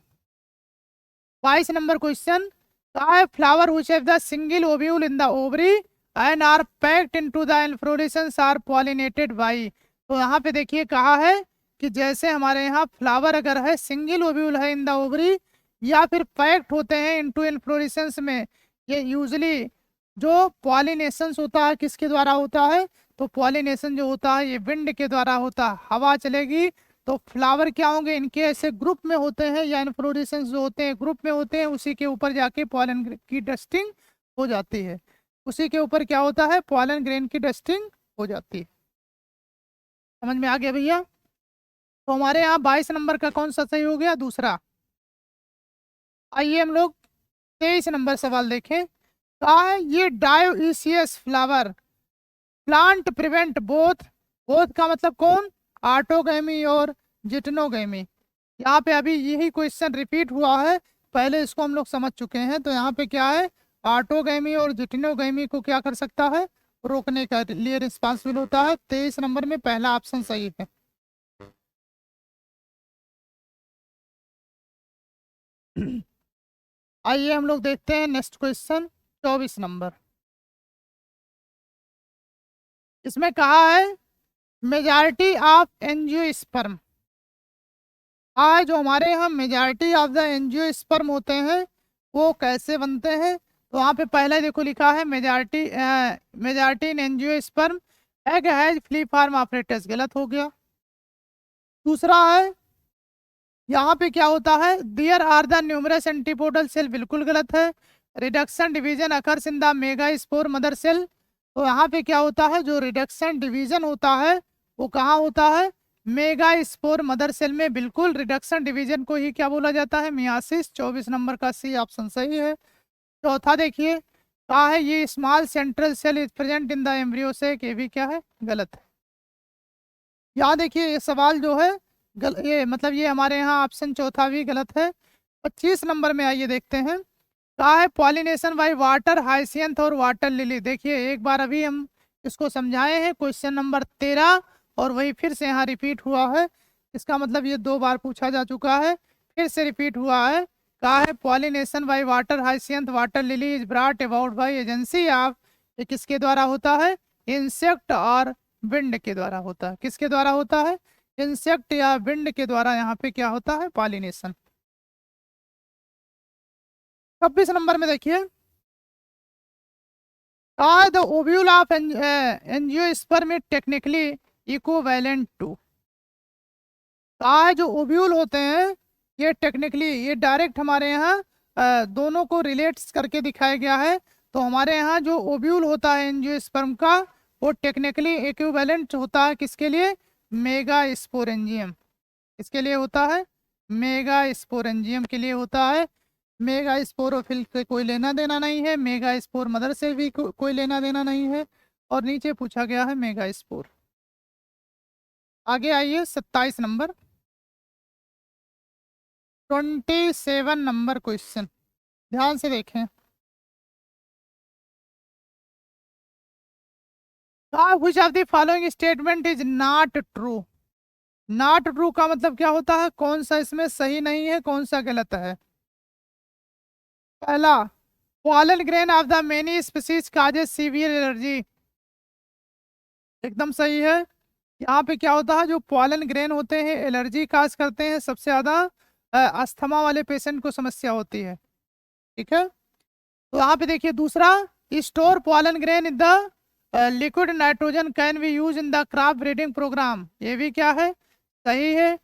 22 number question, flower which have the single ovule in the ovary and are packed into the inflorescence are pollinated by। तो यहाँ पे देखिए कहा है कि जैसे हमारे यहाँ फ्लावर अगर है, सिंगल ओव्यूल है इन द ओवरी, या फिर पैक्ड होते हैं इनटू इन्फ्लोरेसेंस में, ये यूजली जो पॉलिनेशन होता है किसके द्वारा होता है, तो पॉलिनेशन जो होता है ये विंड के द्वारा होता है। हवा चलेगी तो फ्लावर क्या होंगे, इनके ऐसे ग्रुप में होते हैं, या इन्फ्लोरेसेंस जो होते हैं ग्रुप में होते हैं, उसी के ऊपर जाके पॉलन की डस्टिंग हो जाती है। उसी के ऊपर क्या होता है, पॉलन ग्रेन की डस्टिंग हो जाती है। समझ में आ गया भैया? तो हमारे यहाँ 22 नंबर का कौन सा सही हो गया, दूसरा। आइए हम लोग 23 नंबर सवाल देखें। कहा है ये dioecious flower plant prevent both, both का मतलब कौन, आटोगैमी और जिटनोगैमी। यहाँ पे अभी यही क्वेश्चन रिपीट हुआ है, पहले इसको हम लोग समझ चुके हैं। तो यहाँ पे क्या है, आटोगैमी और जिटनोगैमी को क्या कर सकता है, रोकने का लिए रिस्पॉन्सिबल होता है। 23 नंबर में पहला ऑप्शन सही है। आइए हम लोग देखते हैं नेक्स्ट क्वेश्चन 24 नंबर। इसमें कहा है मेजॉरिटी ऑफ एंजियोस्पर्म, आज जो हमारे यहाँ मेजॉरिटी ऑफ द एंजियोस्पर्म होते हैं वो कैसे बनते हैं। तो वहाँ पे पहला देखो लिखा है majority in angiosperm egg has filiform apparatus, गलत हो गया। दूसरा है यहाँ पे क्या होता है, there are the numerous antipodal cell, बिल्कुल गलत है। Reduction division occurs in the megaspore mother cell, तो यहाँ पे क्या होता है, जो रिडक्शन डिवीजन होता है वो कहाँ होता है, मेगा स्पोर मदर सेल में। बिल्कुल रिडक्शन डिवीजन को ही क्या बोला जाता है, मियासिस। 24 नंबर का सी ऑप्शन सही है। चौथा देखिए कहा है ये small central cell is present in the embryo से, ये भी क्या है, गलत है। यहाँ देखिए ये सवाल जो है ये मतलब ये हमारे यहाँ ऑप्शन चौथा भी गलत है। 25 नंबर में आइए देखते हैं। कहा है पॉलिनेशन बाय वाटर हाइसियंथ और वाटर लिली। देखिए एक बार अभी हम इसको समझाए हैं क्वेश्चन नंबर 13, और वही फिर से यहाँ रिपीट हुआ है। इसका मतलब ये 2 बार पूछा जा चुका है, फिर से रिपीट हुआ है। कहा है pollination by water hyacinth water lily is brought about by agency of, ये किसके द्वारा होता है, इंसेक्ट और विंड के द्वारा होता है। किसके द्वारा होता है, इंसेक्ट या विंड के द्वारा यहाँ पे क्या होता है, पॉलिनेशन। 26 नंबर में देखिए the ovule of angiosperm is technically equivalent to, कहा है जो ओव्यूल होते हैं ये टेक्निकली, ये डायरेक्ट हमारे यहाँ दोनों को रिलेट्स करके दिखाया गया है। तो हमारे यहाँ जो ओव्यूल होता है एंजियोस्पर्म का वो टेक्निकली इक्विवेलेंट होता है किसके लिए, मेगा स्पोरेंजियम। इसके लिए होता है, मेगा स्पोरेंजियम के लिए होता है। मेगा स्पोरोफिल से कोई लेना देना नहीं है, मेगा स्पोर मदर से भी कोई लेना देना नहीं है, और नीचे पूछा गया है मेगा स्पोर। आगे आइए 27 नंबर, 27 नंबर क्वेश्चन, ध्यान से देखें। Which of the following statement is not true. Not true का मतलब क्या होता है, कौन सा इसमें सही नहीं है, कौन सा गलत है। पहला, pollen grain of the many species causes severe allergy, एकदम सही है। यहाँ पे क्या होता है, जो पॉलन ग्रेन होते हैं एलर्जी काज करते हैं, सबसे ज्यादा अस्थमा वाले पेशेंट को समस्या होती है। ठीक है, तो यहाँ पे देखिए दूसरा, store pollen grain in the liquid nitrogen can be use in the crop breeding programme, ये भी क्या है, सही है।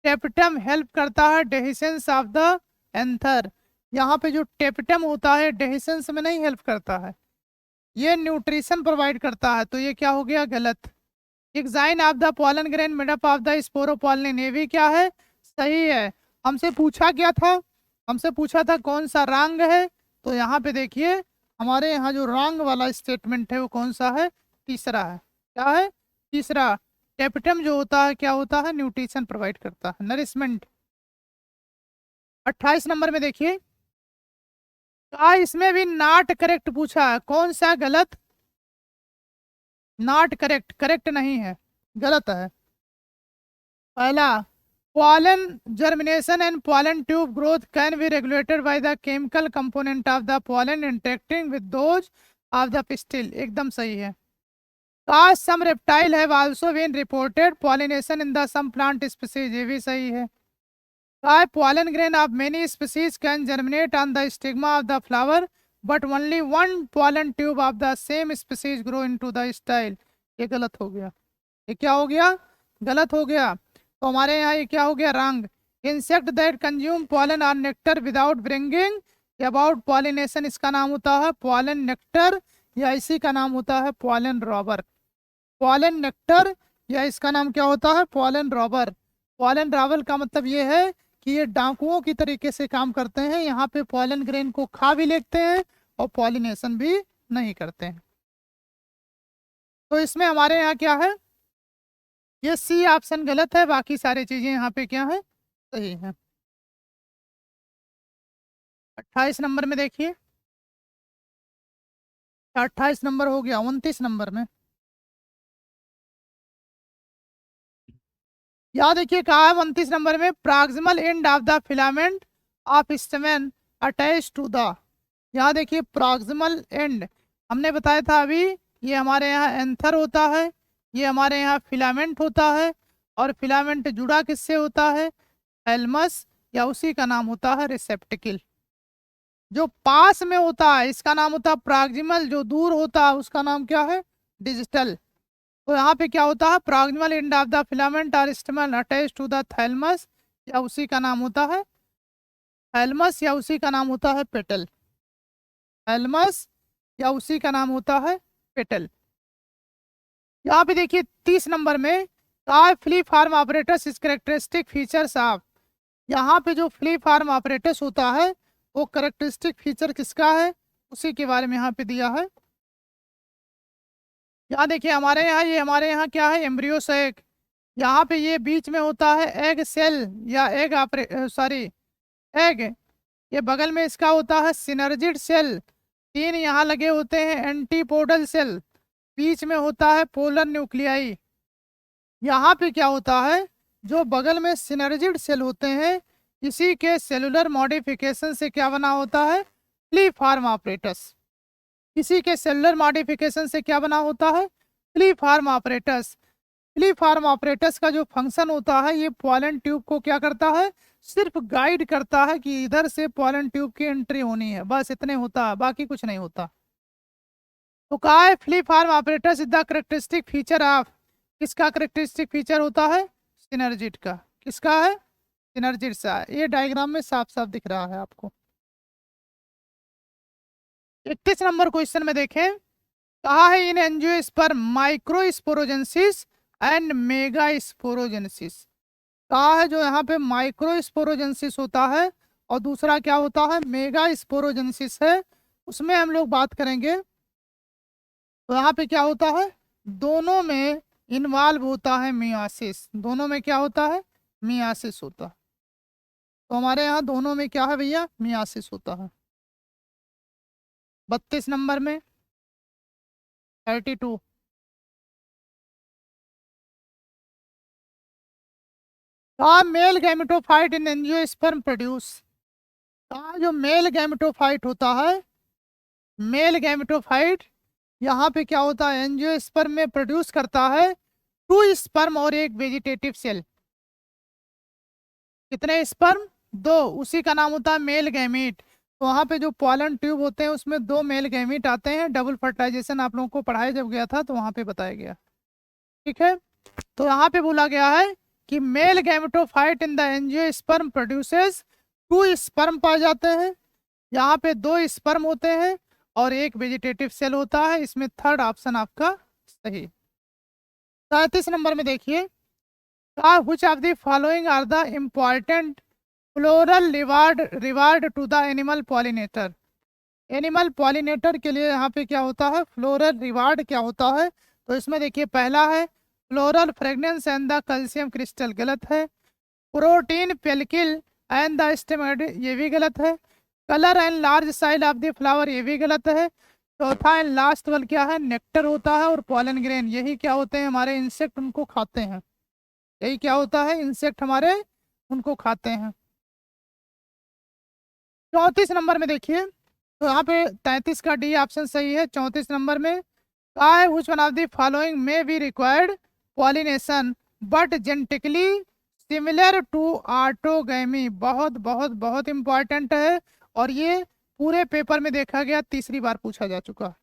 टेप्टम हेल्प करता है डेहिसेंस ऑफ द एंथर, यहाँ पे जो टेप्टम होता है डेहिसेंस में नहीं हेल्प करता है, ये न्यूट्रिशन प्रोवाइड करता है, तो ये क्या हो गया, गलत। Design of the pollen grain made up of the sporopollenin, ये भी क्या है, सही है। हमसे पूछा क्या था, हमसे पूछा था कौन सा रंग है, तो यहाँ पे देखिए हमारे यहाँ जो रंग वाला स्टेटमेंट है वो कौन सा है, तीसरा है। क्या है, तीसरा। टेप्टम जो होता है क्या होता है, न्यूट्रिशन प्रोवाइड करता है, नरिशमेंट। 28 नंबर में देखिए, इसमें भी नॉट करेक्ट पूछा है, कौन सा गलत? नॉट करेक्ट, करेक्ट नहीं है, गलत है। पहला, pollen germination and pollen tube growth can be regulated by the chemical component of the pollen interacting with those of the pistil, एकदम सही है। Cause some reptile have also been reported pollination in the some plant species, ये भी सही है। Why pollen grain of many species can germinate on the stigma of the flower, but only one pollen tube of the same species grow into the style, ये गलत हो गया। ये क्या हो गया? गलत हो गया। तो हमारे यहाँ ये क्या हो गया? रंग। इंसेक्ट दैट कंज्यूम पॉलन और nectar without bringing about pollination, इसका नाम होता है पॉलन नेक्टर, या इसी का नाम होता है पॉलन रॉबर। पॉलन नेक्टर, या इसका नाम क्या होता है? Pollen robber. पॉलन रॉबर का मतलब ये है कि ये डाकुओं की तरीके से काम करते हैं, यहाँ पे पॉलन ग्रेन को खा भी लेते हैं और पॉलिनेशन भी नहीं करते हैं। तो इसमें हमारे यहाँ क्या है? ये सी ऑप्शन गलत है, बाकी सारी चीजें यहाँ पे क्या है? सही है। 28 नंबर में देखिए, 28 नंबर हो गया। 29 नंबर में यहाँ देखिए कहा है 29 नंबर में, proximal end of the filament of stamen attach to the, यहाँ देखिए प्रॉक्सिमल एंड हमने बताया था अभी, ये हमारे यहाँ एंथर होता है, ये हमारे यहाँ फिलामेंट होता है, और फिलामेंट जुड़ा किससे होता है? थैलमस, या उसी का नाम होता है रिसेप्टिकल। जो पास में होता है इसका नाम होता है प्रॉक्सिमल, जो दूर होता है उसका नाम क्या है? डिजिटल। तो यहाँ पे क्या होता है? Proximal end of the filament और stamen attach to the thalamus, या उसी का नाम होता है थैलमस, या उसी का नाम होता है पेटल। थैलमस, या उसी का नाम होता है पेटल। यहाँ पे देखिए 30 नंबर में, फ्ली फार्म ऑपरेटस इस कैरेक्टरिस्टिक फीचर्स ऑफ, यहाँ पे जो फ्ली फार्म ऑपरेटस होता है वो कैरेक्टरिस्टिक फीचर किसका है? उसी के बारे में यहाँ पे दिया है। यहाँ देखिए हमारे यहाँ, ये हमारे यहाँ क्या है? Embryo sac. यहाँ पे ये बीच में होता है एग सेल, या एग सॉरी एग, ये बगल में इसका होता है सिनर्जिड सेल, 3 यहाँ लगे होते हैं एंटीपोडल सेल, बीच में होता है पोलर न्यूक्लियाई। यहाँ पे क्या होता है? जो बगल में सिनर्जिड सेल होते हैं इसी के सेलुलर मॉडिफिकेशन से क्या बना होता है? Filiform apparatus. इसी के सेलुलर मॉडिफिकेशन से क्या बना होता है? Filiform apparatus. Filiform apparatus का जो फंक्शन होता है, ये पॉलन ट्यूब को क्या करता है? सिर्फ गाइड करता है कि इधर से पॉलन ट्यूब की एंट्री होनी है, बस इतने होता है, बाकी कुछ नहीं होता। तो कहा है filiform apparatus is the characteristic feature of, किसका कैरेक्टरिस्टिक फीचर होता है? सिनर्जिड का। किसका है? सिनर्जिड सा। ये डायग्राम में साफ साफ दिख रहा है आपको। 31 नंबर क्वेश्चन में देखें, कहा है इन एंजियोस्पर्म माइक्रोस्पोरोजेंसिस एंड मेगा स्पोरोजेंसिस। कहा है जो यहाँ पे माइक्रोस्पोरोजेंसिस होता है और दूसरा क्या होता है? मेगा स्पोरोजेंसिस है, उसमें हम लोग बात करेंगे। तो यहाँ पे क्या होता है? दोनों में इन्वॉल्व होता है मियासिस, दोनों में क्या होता है? मियासिस होता है। तो हमारे यहाँ दोनों में क्या है भैया? मियासिस होता है। 32 नंबर में 32, मेल गैमेटोफाइट इन एंजियोस्पर्म प्रोड्यूस। जो मेल गैमेटोफाइट होता है, मेल गैमेटोफाइट यहाँ पे क्या होता है? एंजियोस्पर्म में प्रोड्यूस करता है 2 स्पर्म और 1 वेजिटेटिव सेल। कितने स्पर्म? 2, उसी का नाम होता है मेल गैमीट। तो वहाँ पे जो पॉलन ट्यूब होते हैं उसमें 2 मेल गैमीट आते हैं। डबल फर्टिलाइजेशन आप लोगों को पढ़ाया जब गया था तो वहाँ पे बताया गया, ठीक है। तो यहाँ पे बोला गया है कि male gametophyte in the angiosperm produces 2 sperm पाए जाते हैं, यहाँ पे 2 स्पर्म होते हैं और 1 वेजिटेटिव सेल होता है। इसमें थर्ड ऑप्शन आपका सही। 37 नंबर में देखिए, which of the following are the important floral reward to the animal pollinator. Animal pollinator के लिए यहाँ पे क्या होता है? फ्लोरल रिवार्ड क्या होता है? तो इसमें देखिए पहला है floral fragrance and the calcium crystal, गलत है। प्रोटीन पेल्किल एंड द स्टेम, ये भी गलत है। Colour and large size of the flower, ये भी गलत है। चौथा एंड लास्ट वाला क्या है, नेक्टर होता है। और पॉलन ग्रेन, यही क्या होते हैं हमारे इंसेक्ट, उनको खाते हैं। यही क्या होता है, इंसेक्ट हमारे उनको खाते हैं। 34 नंबर में देखिए, तो यहाँ पे 33 का डी ऑप्शन सही है। 34 नंबर में कहा है which one of the following may be required pollination but genetically similar to autogamy. बहुत बहुत बहुत इंपॉर्टेंट है, और ये पूरे पेपर में देखा गया, तीसरी बार पूछा जा चुका।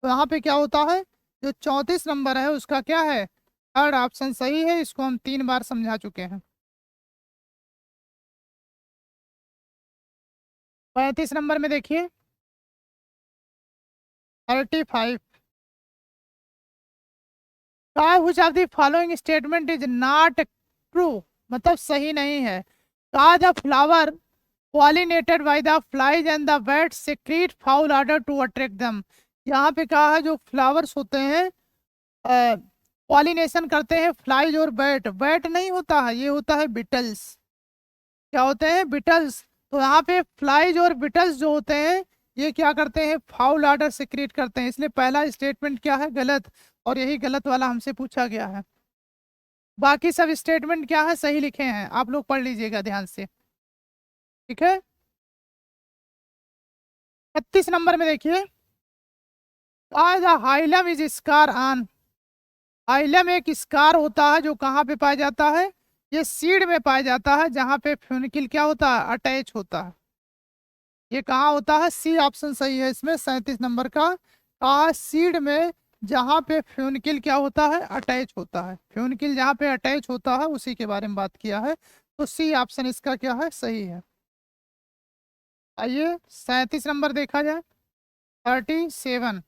तो यहाँ पे क्या होता है, जो 34 नंबर है उसका क्या है, थर्ड ऑप्शन सही है। इसको हम 3 बार समझा चुके हैं। 35 नंबर में देखिए, 35, कहा which of the following statement is not true, मतलब सही नहीं है। कहा the flower pollinated by the flies and the bats secrete foul order to attract them। यहाँ पे कहा है जो फ्लावर्स होते हैं पॉलिनेशन करते हैं फ्लाइज और बैट, बैट नहीं होता है, ये होता है बिटल्स। क्या होते हैं, बिटल्स। तो यहाँ पे फ्लाइज और बिटल्स जो होते हैं ये क्या करते हैं, फाउल ऑर्डर सिक्रीट करते हैं। इसलिए पहला स्टेटमेंट क्या है, गलत, और यही गलत वाला हमसे पूछा गया है। बाकी सब स्टेटमेंट क्या है, सही लिखे हैं, आप लोग पढ़ लीजिएगा ध्यान से, ठीक है। 36 नंबर में देखिए, आज hilum is scar on. Hilum एक स्कार होता है जो कहाँ पे पाया जाता है, ये सीड में पाया जाता है, जहाँ पे फ्यूनिकिल क्या होता है, अटैच होता है। ये कहाँ होता है, सी ऑप्शन सही है इसमें 37 नंबर का। कहा सीड में जहाँ पे फ्यूनिकिल क्या होता है, अटैच होता है। फ्यूनिकिल जहाँ पे अटैच होता है उसी के बारे में बात किया है। तो सी ऑप्शन इसका क्या है, सही है। आइए 37 नंबर देखा जाए, 37।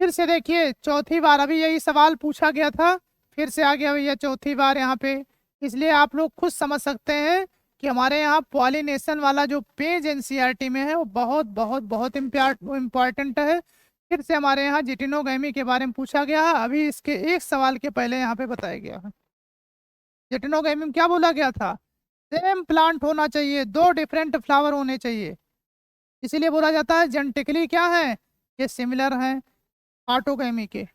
फिर से देखिए, चौथी बार अभी यही सवाल पूछा गया था, फिर से आ गया भैया चौथी बार यहाँ पे। इसलिए आप लोग खुद समझ सकते हैं कि हमारे यहाँ पॉलिनेशन वाला जो पेज एनसीईआरटी में है वो बहुत बहुत बहुत इम्पॉर्टेंट है। फिर से हमारे यहाँ जिटिनोगैमी के बारे में पूछा गया है, अभी इसके एक सवाल के पहले यहाँ पे बताया गया है। जिटिनोगैमी में क्या बोला गया था, सेम प्लांट होना चाहिए, दो डिफरेंट फ्लावर होने चाहिए, इसीलिए बोला जाता है जेनेटिकली क्या है, ये सिमिलर हैं ऑटोगैमी के।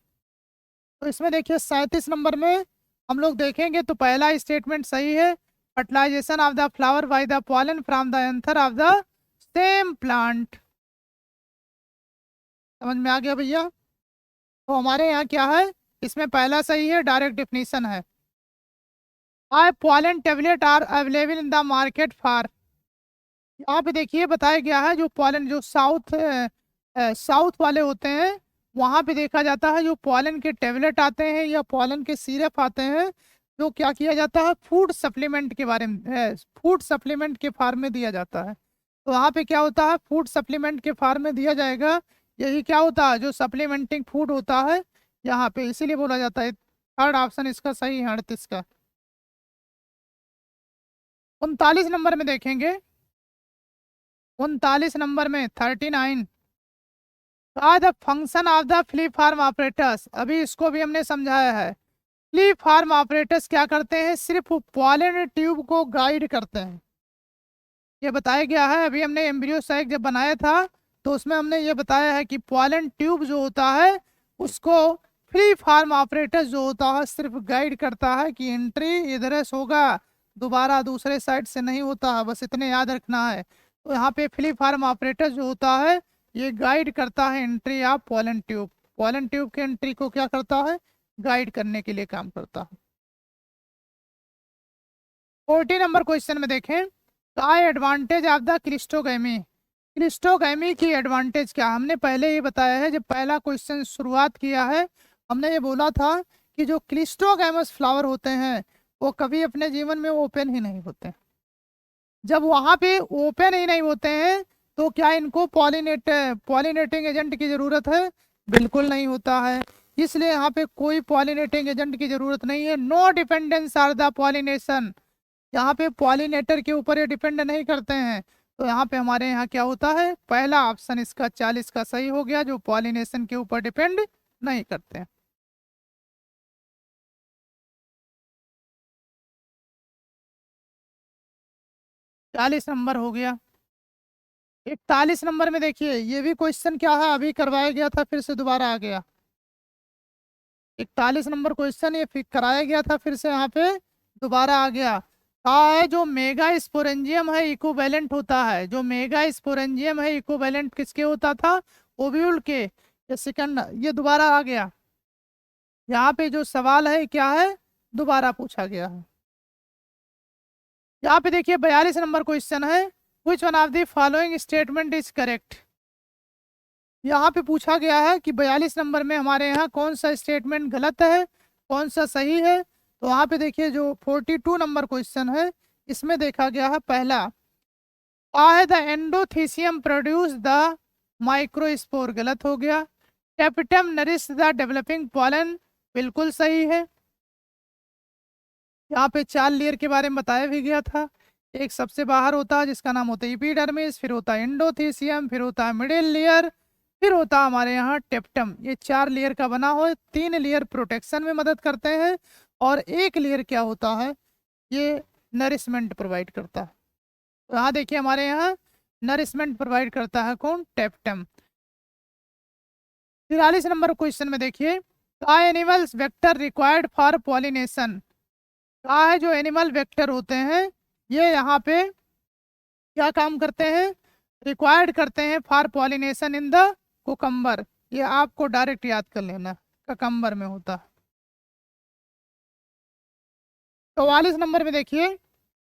तो इसमें देखिए 37 नंबर में हम लोग देखेंगे तो पहला स्टेटमेंट सही है, fertilization of the flower by the pollen from the anther of the same plant. समझ में आ गया भैया। तो हमारे यहाँ क्या है, इसमें पहला सही है, डायरेक्ट डिफिनीशन है। I pollen tablet are available in the market for. यहाँ पे देखिए बताया गया है जो पॉलन जो साउथ वाले होते हैं वहाँ पे देखा जाता है जो पॉलन के टेबलेट आते हैं या पॉलन के सिरप आते हैं, जो क्या किया जाता है, फूड सप्लीमेंट के बारे में, फूड सप्लीमेंट के फॉर्म में दिया जाता है। तो वहाँ पे क्या होता है, फूड सप्लीमेंट के फॉर्म में दिया जाएगा, यही क्या होता है, जो सप्लीमेंटिंग फूड होता है यहाँ पे, इसीलिए बोला जाता है। थर्ड ऑप्शन इसका सही है, 38 का। 39 नंबर में देखेंगे, 39 नंबर में 39, the function of the filiform apparatus. अभी इसको भी हमने समझाया है। फ्ली फार्म ऑपरेटर्स क्या करते हैं, सिर्फ पॉलन ट्यूब को गाइड करते हैं, ये बताया गया है। अभी हमने एम्ब्रियो साइक जब बनाया था तो उसमें हमने ये बताया है कि पॉलन ट्यूब जो होता है उसको फ्री फार्म ऑपरेटर्स जो होता है सिर्फ गाइड करता है कि एंट्री इधर से होगा, दोबारा दूसरे साइड से नहीं होता है, बस इतने याद रखना है। तो यहाँ पे फ्री फार्म ऑपरेटर जो होता है ये गाइड करता है entry of pollen tube, pollen tube के एंट्री को क्या करता है, गाइड करने के लिए काम करता है। 40 नंबर क्वेश्चन में देखें, का advantage of the cleistogamy. Cleistogamy की एडवांटेज क्या, हमने पहले ये बताया है, जब पहला क्वेश्चन शुरुआत किया है हमने ये बोला था कि जो क्लिस्टोगैमस फ्लावर होते हैं वो कभी अपने जीवन में ओपन ही नहीं होते। जब वहां पे ओपन ही नहीं होते हैं तो क्या इनको पॉलिनेटिंग एजेंट की जरूरत है, बिल्कुल नहीं होता है। इसलिए यहाँ पे कोई पॉलिनेटिंग एजेंट की जरूरत नहीं है। No dependence are the pollination, यहाँ पे पॉलिनेटर के ऊपर ये डिपेंड नहीं करते हैं। तो यहाँ पे हमारे यहाँ क्या होता है, पहला ऑप्शन इसका 40 का सही हो गया, जो पॉलिनेशन के ऊपर डिपेंड नहीं करते हैं। 40 नंबर हो गया। 41 नंबर में देखिए, ये भी क्वेश्चन क्या है, अभी करवाया गया था, फिर से दोबारा आ गया। 41 नंबर क्वेश्चन ये फिर कराया गया था, फिर से यहाँ पे दोबारा आ गया। कहा है जो मेगा स्पोरेंजियम है इक्विवेलेंट होता है, जो मेगा स्पोरेंजियम है इक्विवेलेंट किसके होता था, ओव्यूल के। ये सेकंड, ये दोबारा आ गया। यहाँ पे जो सवाल है क्या है, दोबारा पूछा गया है। यहाँ पे देखिए 42 नंबर क्वेश्चन है, which one of the following statement is correct. यहाँ पे पूछा गया है कि 42 नंबर में हमारे यहाँ कौन सा स्टेटमेंट गलत है, कौन सा सही है। तो वहाँ पे देखिए जो 42 नंबर क्वेश्चन है, इसमें देखा गया है पहला, the endothecium produce the microspore, गलत हो गया। Tapetum nourish the developing pollen, बिल्कुल सही है। यहाँ पे 4 लेयर के बारे में बताया भी गया था। एक सबसे बाहर होता है जिसका नाम होता है एपिडर्मिस, फिर होता है एंडोथीसियम, फिर होता है मिडिल लेयर, फिर होता है हमारे यहाँ टेप्टम। ये 4 लेयर का बना हो। 3 लेयर प्रोटेक्शन में मदद करते हैं और एक लेयर क्या होता है, ये नरिशमेंट प्रोवाइड करता है। तो यहाँ देखिए हमारे यहाँ नरिशमेंट प्रोवाइड करता है कौन, टेप्टम। 43 नंबर क्वेश्चन में देखिए, का animals vector required for pollination. कहा है जो एनिमल वेक्टर होते हैं ये यहाँ पे क्या काम करते हैं, रिक्वायर्ड करते हैं for pollination in the cucumber. ये आपको डायरेक्ट याद कर लेना, ककम्बर में होता है। 44 नंबर में देखिए,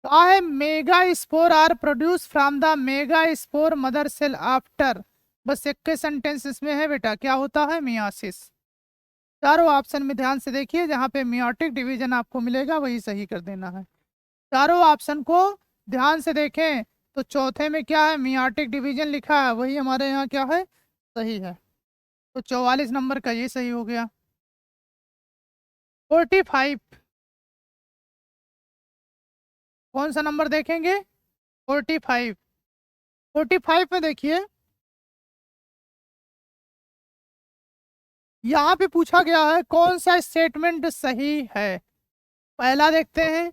कहा है megaspore are produce from the megaspore mother cell after. बस एक के सेंटेंस इसमें है बेटा, क्या होता है, मियासिस। चारों ऑप्शन में ध्यान से देखिए, जहाँ पे मियोटिक डिवीजन आपको मिलेगा वही सही कर देना है। चारों ऑप्शन को ध्यान से देखें तो चौथे में क्या है, मियोटिक डिवीजन लिखा है, वही हमारे यहाँ क्या है, सही है। तो 44 नंबर का ये सही हो गया। 45, कौन सा नंबर देखेंगे, 45। 45 में देखिए, यहाँ पे पूछा गया है कौन सा स्टेटमेंट सही है। पहला देखते हैं,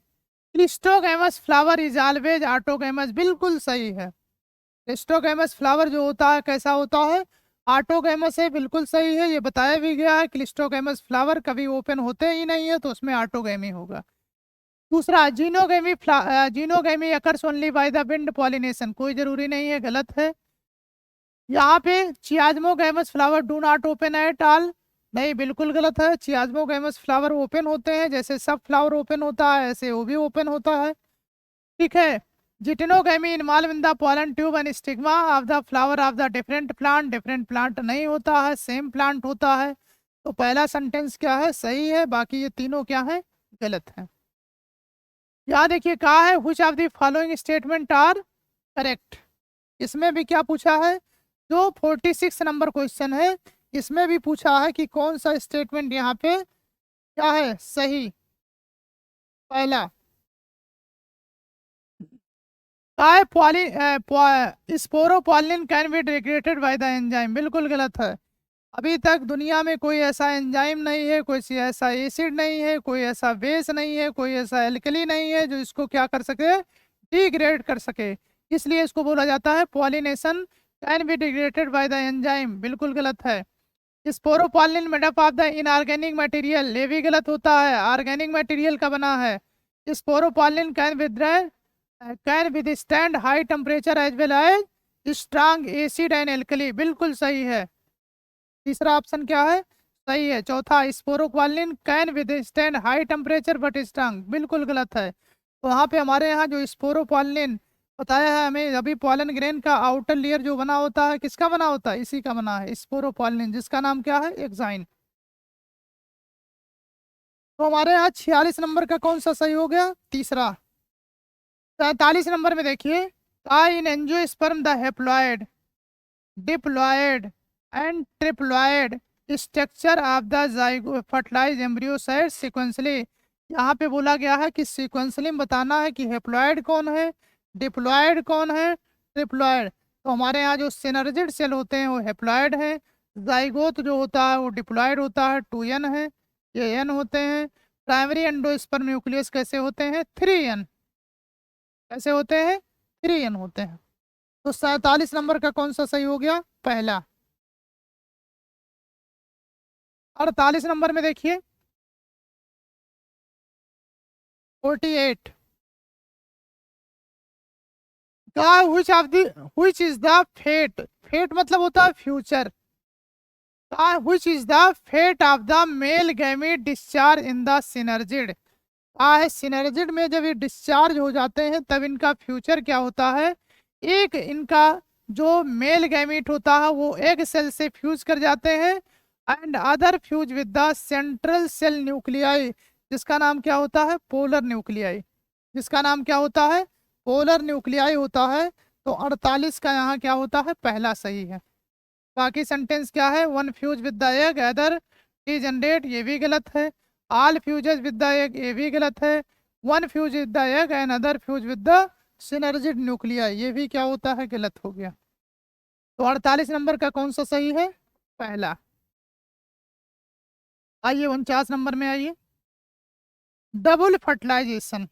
क्लिस्टोगैमस फ्लावर इज ऑलवेज ऑटोगैमस, बिल्कुल सही है। क्लिस्टोगैमस फ्लावर जो होता है कैसा होता है, ऑटोगैमस है, बिल्कुल सही है। ये बताया भी गया है क्लिस्टोगैमस फ्लावर कभी ओपन होते ही नहीं है, तो उसमें ऑटोगैमी होगा। दूसरा, geitonogamy occurs only by the wind pollination, कोई जरूरी नहीं है, गलत है। यहाँ पे cleistogamous flower do not open at all, नहीं, बिल्कुल गलत है। चियाज्मोगैमस फ्लावर ओपन होते हैं, जैसे सब फ्लावर ओपन होता है ऐसे वो भी ओपन होता है। ठीक है। Geitonogamy involve in the pollen tube and stigma of the flower of the different plant, different plant नहीं होता है, सेम प्लांट होता है। तो पहला सेंटेंस क्या है, सही है, बाकी ये तीनों क्या है, गलत है। यहाँ देखिए कहा है which of the following statement are correct. इसमें भी क्या पूछा है, जो 46 नंबर क्वेश्चन है इसमें भी पूछा है कि कौन सा स्टेटमेंट यहाँ पे क्या है, सही। पहला, काय sporopollenin can be degraded by the enzyme, बिल्कुल गलत है। अभी तक दुनिया में कोई ऐसा एंजाइम नहीं है, कोई ऐसा एसिड नहीं है, कोई ऐसा बेस नहीं है, कोई ऐसा एल्कली नहीं है जो इसको क्या कर सके, डिग्रेड कर सके। इसलिए इसको बोला जाता है pollination can be degraded by the enzyme, बिल्कुल गलत है। Sporopollenin made up of the inorganic material, ये भी गलत होता है, ऑर्गेनिक मटेरियल का बना है। Sporopollenin can withstand high temperature as well as strong acid and alkali, बिल्कुल सही है। तीसरा ऑप्शन क्या है, सही है। चौथा, sporopollenin can withstand high temperature but strong, बिल्कुल गलत है। तो यहाँ पे हमारे यहाँ जो स्पोरोक्वालिन बताया है हमें, अभी पॉलन ग्रेन का आउटर लेयर जो बना होता है किसका बना होता है, इसी का बना है, स्पोरोक्वालिन, जिसका नाम क्या है, एक्साइन। तो हमारे यहाँ 46 नंबर का कौन सा सही हो गया, तीसरा। 47 नंबर में देखिए, in angiosperm the haploid, diploid and triploid structure of the zygote fertilize embryocyte sequentially. यहाँ पे बोला गया है कि सीक्वेंसली बताना है कि हेप्लॉइड कौन है, डिप्लॉइड कौन है, ट्रिप्लॉइड। तो हमारे यहाँ जो सिनर्जिड सेल होते हैं वो हेप्लॉइड है, जाइगोट जो होता है वो डिप्लॉइड होता है, 2n है, ये n होते हैं। प्राइमरी एंडोस्पर्म न्यूक्लियस कैसे होते हैं, 3n, कैसे होते हैं, 3 एन होते हैं। तो 47 नंबर का कौन सा सही हो गया? पहला। 48 नंबर में देखिए 48 का which is the fate मतलब होता है future. which is the fate of the male gamete discharge in the synergid। है सिनर्जिड में जब ये डिस्चार्ज हो जाते हैं तब इनका फ्यूचर क्या होता है? एक इनका जो मेल गैमीट होता है वो एग सेल से फ्यूज कर जाते हैं and other fuse with the central cell nuclei, जिसका नाम क्या होता है? Polar nuclei. जिसका नाम क्या होता है? पोलर न्यूक्लियाई होता है। तो 48 का यहाँ क्या होता है? पहला सही है। बाकी सेंटेंस क्या है? One fuse with the egg other degenerate, ये भी गलत है। All fuses with the egg, ये भी गलत है। One fuse with the egg and other fuse with the synergid nuclei, ये भी क्या होता है? गलत हो गया। तो 48 नंबर का कौन सा सही है? पहला। आइए 49 नंबर में आइए, डबल फर्टिलाइजेशन।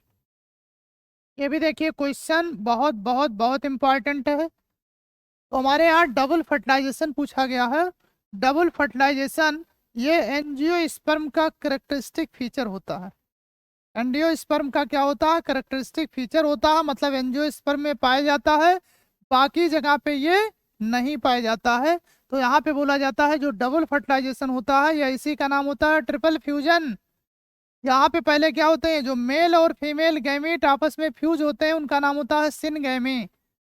ये भी देखिए क्वेश्चन बहुत बहुत बहुत इंपॉर्टेंट है। तो हमारे यहाँ डबल फर्टिलाइजेशन पूछा गया है। डबल फर्टिलाइजेशन ये एंजियोस्पर्म का करेक्टरिस्टिक फीचर होता है। एंजियोस्पर्म का क्या होता है? करेक्टरिस्टिक फीचर होता है, मतलब एंजियोस्पर्म में पाया जाता है, बाकी जगह पे ये नहीं पाया जाता है। तो यहाँ पे बोला जाता है जो डबल फर्टिलाइजेशन होता है या इसी का नाम होता है ट्रिपल फ्यूजन। यहाँ पे पहले क्या होते हैं? जो मेल और फीमेल गैमीट आपस में फ्यूज होते हैं उनका नाम होता है सिनगैमी।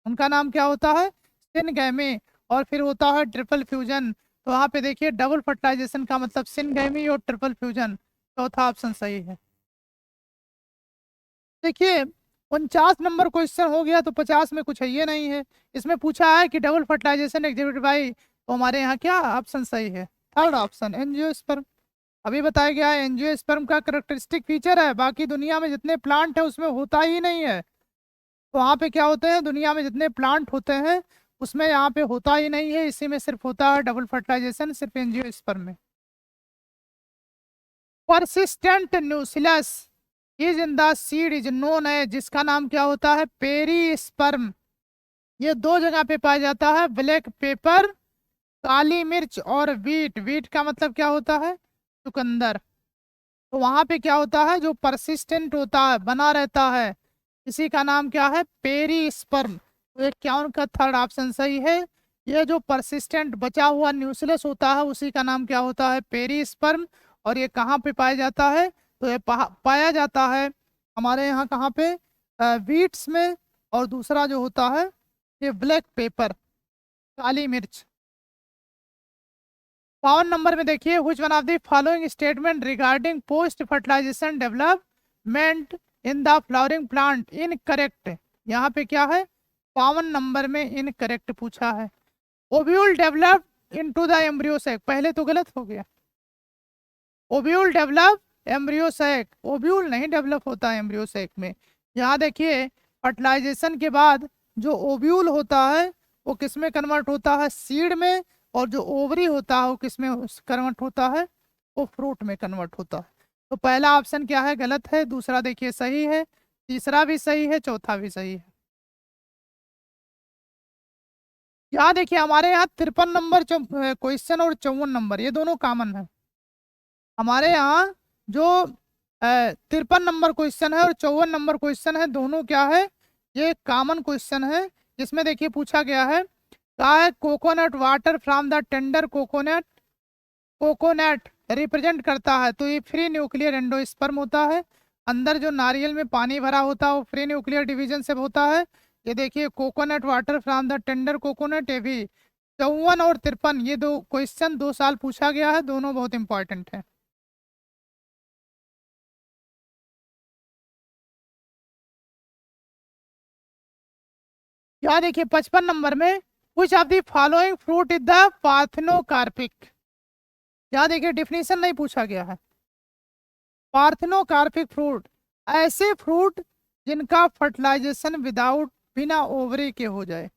उनका नाम क्या होता है? सिनगैमी। और फिर होता है ट्रिपल फ्यूजन। तो यहाँ पे देखिए डबल फर्टिलाइजेशन का मतलब सिनगैमी और ट्रिपल फ्यूजन। चौथा ऑप्शन सही है। देखिए 49 नंबर क्वेश्चन हो गया, तो 50 में कुछ है ये नहीं है। इसमें पूछा है कि डबल फर्टिलाइजेशन एग्जिबिटेड बाय, तो हमारे यहाँ क्या ऑप्शन सही है? Third option angiosperm. अभी बताया गया है एंजियोस्पर्म का करेक्टरिस्टिक फीचर है, बाकी दुनिया में जितने प्लांट है उसमें होता ही नहीं है। तो वहाँ पे क्या होते हैं? दुनिया में जितने प्लांट होते हैं उसमें यहाँ पे होता ही नहीं है, इसी में सिर्फ होता है डबल फर्टिलाइजेशन, सिर्फ एंजियोस्पर्म में। Persistent nucleus is in the seed is known है, जिसका नाम क्या होता है? पेरिस्पर्म। ये दो जगह पे पाया जाता है, ब्लैक पेपर, काली मिर्च और वीट। वीट का मतलब क्या होता है? चुकंदर। तो वहां पे क्या होता है? जो परसिस्टेंट होता है, बना रहता है, इसी का नाम क्या है? पेरिस्पर्म। तो ये क्या उनका थर्ड ऑप्शन सही है। ये जो परसिस्टेंट बचा हुआ न्यूक्लियस होता है उसी का नाम क्या होता है? पेरिस्पर्म। और ये कहाँ पे पाया जाता है? तो ये पाया जाता है हमारे यहाँ कहाँ पे? वीट्स में। और दूसरा जो होता है ये ब्लैक पेपर, काली मिर्च। 52 नंबर में देखिए which one of the following statement regarding post fertilization development in the flowering plant incorrect. यहाँ पे क्या है? 52 नंबर में इनकरेक्ट पूछा है। Ovule develop into the embryo sac, पहले तो गलत हो गया। Ovule develop embryo sac, ovule नहीं डेवलप होता है एम्ब्रियो सैक में। यहाँ देखिए फर्टिलाइजेशन के बाद जो ओव्यूल होता है वो किस में कन्वर्ट होता है? सीड में। और जो ओवरी होता है वो किस में कन्वर्ट होता है? वो फ्रूट में कन्वर्ट होता है। तो पहला ऑप्शन क्या है? गलत है। दूसरा देखिए सही है, तीसरा भी सही है, चौथा भी सही है। यहाँ देखिए हमारे यहाँ 53 नंबर क्वेश्चन और 54 नंबर ये दोनों कॉमन है। हमारे यहाँ जो 53 नंबर क्वेश्चन है और 54 नंबर क्वेश्चन है, दोनों क्या है? ये कॉमन क्वेश्चन है। जिसमें देखिए पूछा गया है क्या है? Coconut water from the tender coconut, coconut represent करता है, तो ये फ्री न्यूक्लियर एंडोस्पर्म होता है। अंदर जो नारियल में पानी भरा होता है वो फ्री न्यूक्लियर डिवीजन से होता है। ये देखिए coconut water from the tender coconut, ये भी 54 और 53 ये दो क्वेश्चन 2 साल पूछा गया है, दोनों बहुत इंपॉर्टेंट है। यहाँ देखिए 55 नंबर में which of the following fruit is the parthenocarpic. यहाँ देखिए डिफिनीशन नहीं पूछा गया है। पार्थेनोकार्पिक फ्रूट ऐसे फ्रूट जिनका फर्टिलाइजेशन विदाउट बिना ओवरी के हो जाए,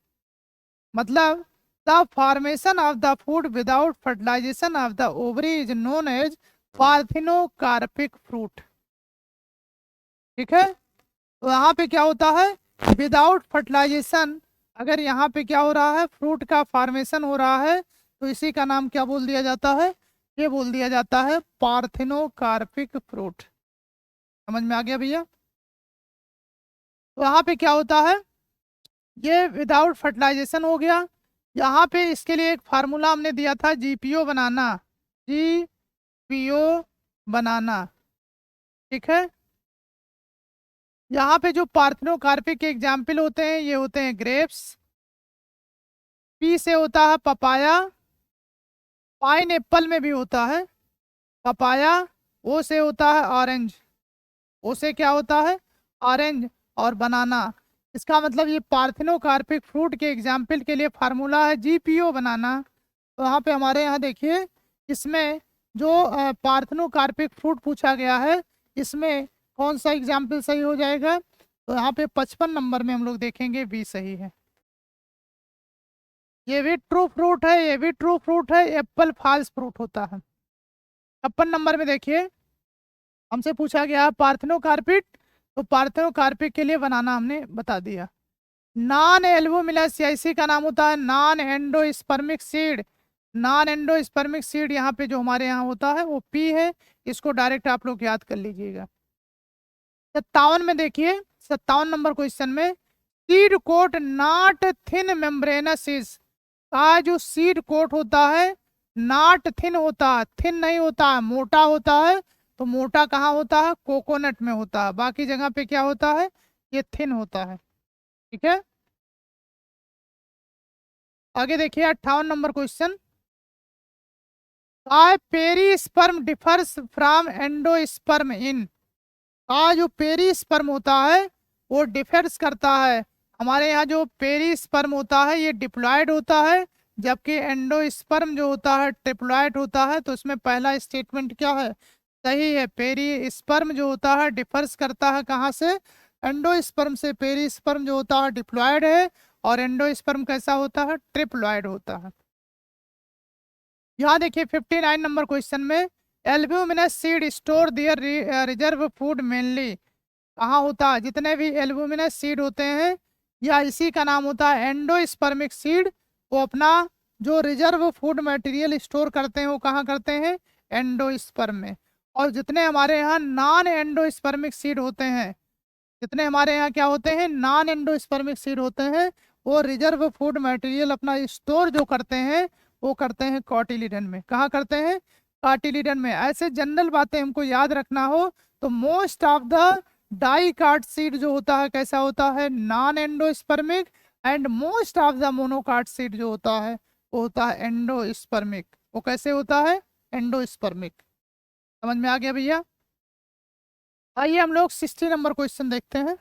मतलब the formation of the food without fertilization of the ovary is known as parthenocarpic fruit. ठीक है। तो यहाँ पे क्या होता है? विदाउट फर्टिलाइजेशन अगर यहाँ पे क्या हो रहा है, फ्रूट का फॉर्मेशन हो रहा है, तो इसी का नाम क्या बोल दिया जाता है, ये बोल दिया जाता है पार्थेनोकार्पिक फ्रूट। समझ में आ गया भैया? तो यहाँ पे क्या होता है, ये विदाउट फर्टिलाइजेशन हो गया। यहाँ पे इसके लिए एक फार्मूला हमने दिया था, जीपीओ बनाना, जीपीओ बनाना, ठीक है। यहाँ पे जो पार्थेनोकार्पिक के एग्जाम्पल होते हैं, ये होते हैं ग्रेप्स, पी से होता है पपाया, पाइन एप्पल में भी होता है पपाया, ओ से होता है ऑरेंज, ओ से क्या होता है, ऑरेंज, और बनाना। इसका मतलब ये पार्थेनोकार्पिक फ्रूट के एग्जाम्पल के लिए फार्मूला है जीपीओ बनाना। तो यहाँ पे हमारे यहाँ देखिए, इसमें जो पार्थेनोकार्पिक फ्रूट पूछा गया है, इसमें कौन सा एग्जाम्पल सही हो जाएगा, तो यहाँ पे 55 नंबर में हम लोग देखेंगे बी सही है। ये भी ट्रू फ्रूट है, ये भी ट्रू फ्रूट है, एप्पल फॉल्स फ्रूट होता है। 56 नंबर में देखिए, हमसे पूछा गया पार्थेनोकार्पिक, तो पार्थेनोकार्पिक के लिए बनाना हमने बता दिया। नॉन एल्बुमिनस, इसी का नाम होता है non endospermic seed. Non endospermic seed यहाँ पे जो हमारे यहाँ होता है वो पी है, इसको डायरेक्ट आप लोग याद कर लीजिएगा। 57 में देखिए, 57 नंबर क्वेश्चन में, seed coat not thin membranous is, का जो सीड कोट होता है नॉट थिन होता है, थिन नहीं होता है, मोटा होता है। तो मोटा कहाँ होता है, कोकोनट में होता है, बाकी जगह पे क्या होता है, ये थिन होता है, ठीक है। आगे देखिए 58 नंबर क्वेश्चन, का पेरीस्पर्म डिफर्स फ्रॉम एंडोस्पर्म इन, का जो पेरीस्पर्म होता है वो डिफर्स करता है, हमारे यहाँ जो पेरीस्पर्म होता है ये डिप्लॉयड होता है, जबकि एंडोस्पर्म जो होता है ट्रिप्लॉयड होता है। तो इसमें पहला स्टेटमेंट क्या है, सही है, पेरीस्पर्म जो होता है डिफर्स करता है कहाँ से, एंडोस्पर्म से। पेरीस्पर्म जो होता है डिप्लॉयड है, और एंडोस्पर्म कैसा होता है, ट्रिप्लॉयड होता है। यहाँ देखिए 59 नंबर क्वेश्चन में, एल्ब्यूमिनस सीड स्टोर दियर रिजर्व फूड मेनली, कहाँ होता है, जितने भी एल्ब्यूमिनस सीड होते हैं या इसी का नाम होता है एंडोस्पर्मिक सीड, वो अपना जो रिजर्व फूड मटेरियल स्टोर करते हैं वो कहाँ करते हैं, एंडोस्पर्म में। और जितने हमारे यहाँ नॉन एंडोस्पर्मिक सीड होते हैं, जितने हमारे यहाँ क्या होते हैं, नॉन एंडोस्पर्मिक सीड होते हैं, वो रिजर्व फूड मटेरियल अपना स्टोर जो करते हैं वो करते हैं कॉटिलिडन में। कहाँ करते हैं, कॉटिलिडन में। ऐसे जनरल बातें हमको याद रखना हो तो most of the dicot seed जो होता है कैसा होता है, non endospermic, and most of the monocot seed जो होता है वो होता है एंडोस्पर्मिक। वो कैसे होता है, एंडोस्पर्मिक। समझ में आ गया भैया? आइए हम लोग 60 नंबर क्वेश्चन देखते हैं।